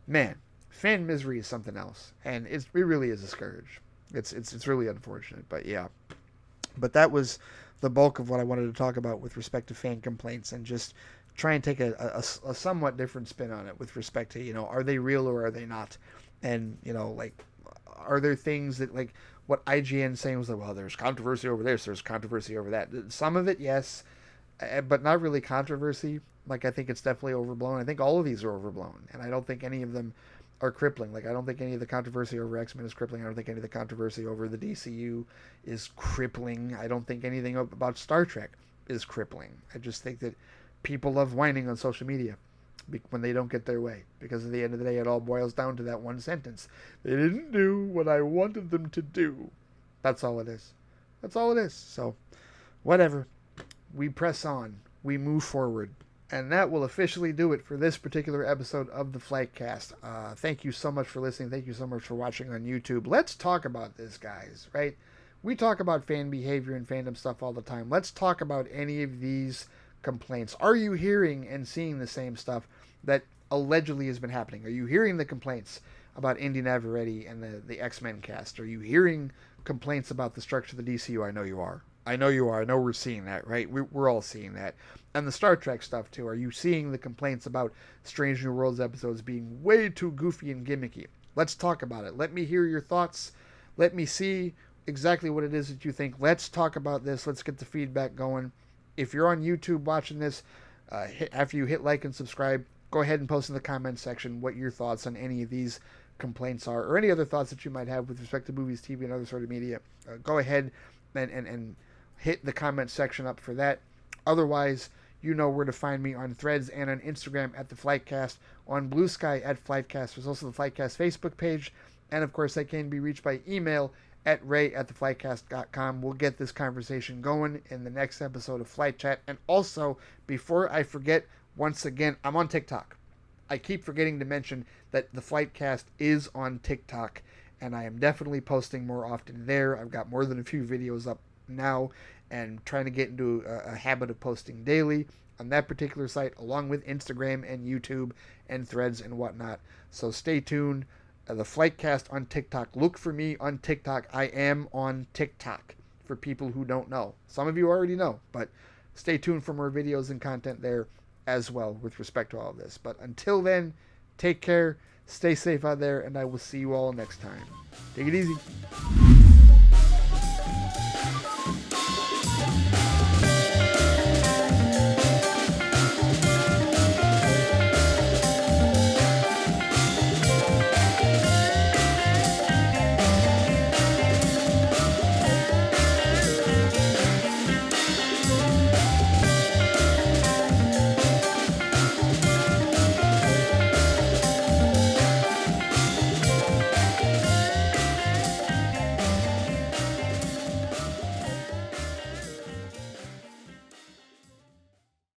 man, fan misery is something else, and it really is a scourge. It's really unfortunate, but yeah. But that was the bulk of what I wanted to talk about with respect to fan complaints, and just try and take a somewhat different spin on it with respect to, are they real or are they not? And, like, are there things that, like, what IGN saying was like, well, there's controversy over this, there's controversy over that. Some of it, yes, but not really controversy. Like, I think it's definitely overblown. I think all of these are overblown, and I don't think any of them are crippling. Like, I don't think any of the controversy over X-Men is crippling. I don't think any of the controversy over the DCU is crippling. I don't think anything about Star Trek is crippling. I just think that people love whining on social media when they don't get their way, because at the end of the day, it all boils down to that one sentence: they didn't do what I wanted them to do. That's all it is. That's all it is. So, whatever. We press on. We move forward. And that will officially do it for this particular episode of the FliteCast. Thank you so much for listening. Thank you so much for watching on YouTube. Let's talk about this, guys, right? We talk about fan behavior and fandom stuff all the time. Let's talk about any of these complaints. Are you hearing and seeing the same stuff that allegedly has been happening? Are you hearing the complaints about Indy Navarrete and the X-Men cast? Are you hearing complaints about the structure of the DCU? I know you are. I know you are. I know we're seeing that, right? We're all seeing that. And the Star Trek stuff, too. Are you seeing the complaints about Strange New Worlds episodes being way too goofy and gimmicky? Let's talk about it. Let me hear your thoughts. Let me see exactly what it is that you think. Let's talk about this. Let's get the feedback going. If you're on YouTube watching this, after you hit like and subscribe, go ahead and post in the comments section what your thoughts on any of these complaints are, or any other thoughts that you might have with respect to movies, TV, and other sort of media. Go ahead and hit the comment section up for that. Otherwise, you know where to find me on Threads and on Instagram at the FliteCast, on Blue Sky at FliteCast. There's also the FliteCast Facebook page, and of course, I can be reached by email at ray@theflightcast.com. We'll get this conversation going in the next episode of Flight Chat. And also, before I forget, once again, I'm on TikTok. I keep forgetting to mention that the FliteCast is on TikTok, and I am definitely posting more often there. I've got more than a few videos up now, and trying to get into a habit of posting daily on that particular site, along with Instagram and YouTube and Threads and whatnot. So stay tuned. The FliteCast on TikTok. Look for me on TikTok. I am on TikTok, for people who don't know. Some of you already know, but stay tuned for more videos and content there as well with respect to all of this. But until then, take care, stay safe out there, and I will see you all next time. Take it easy.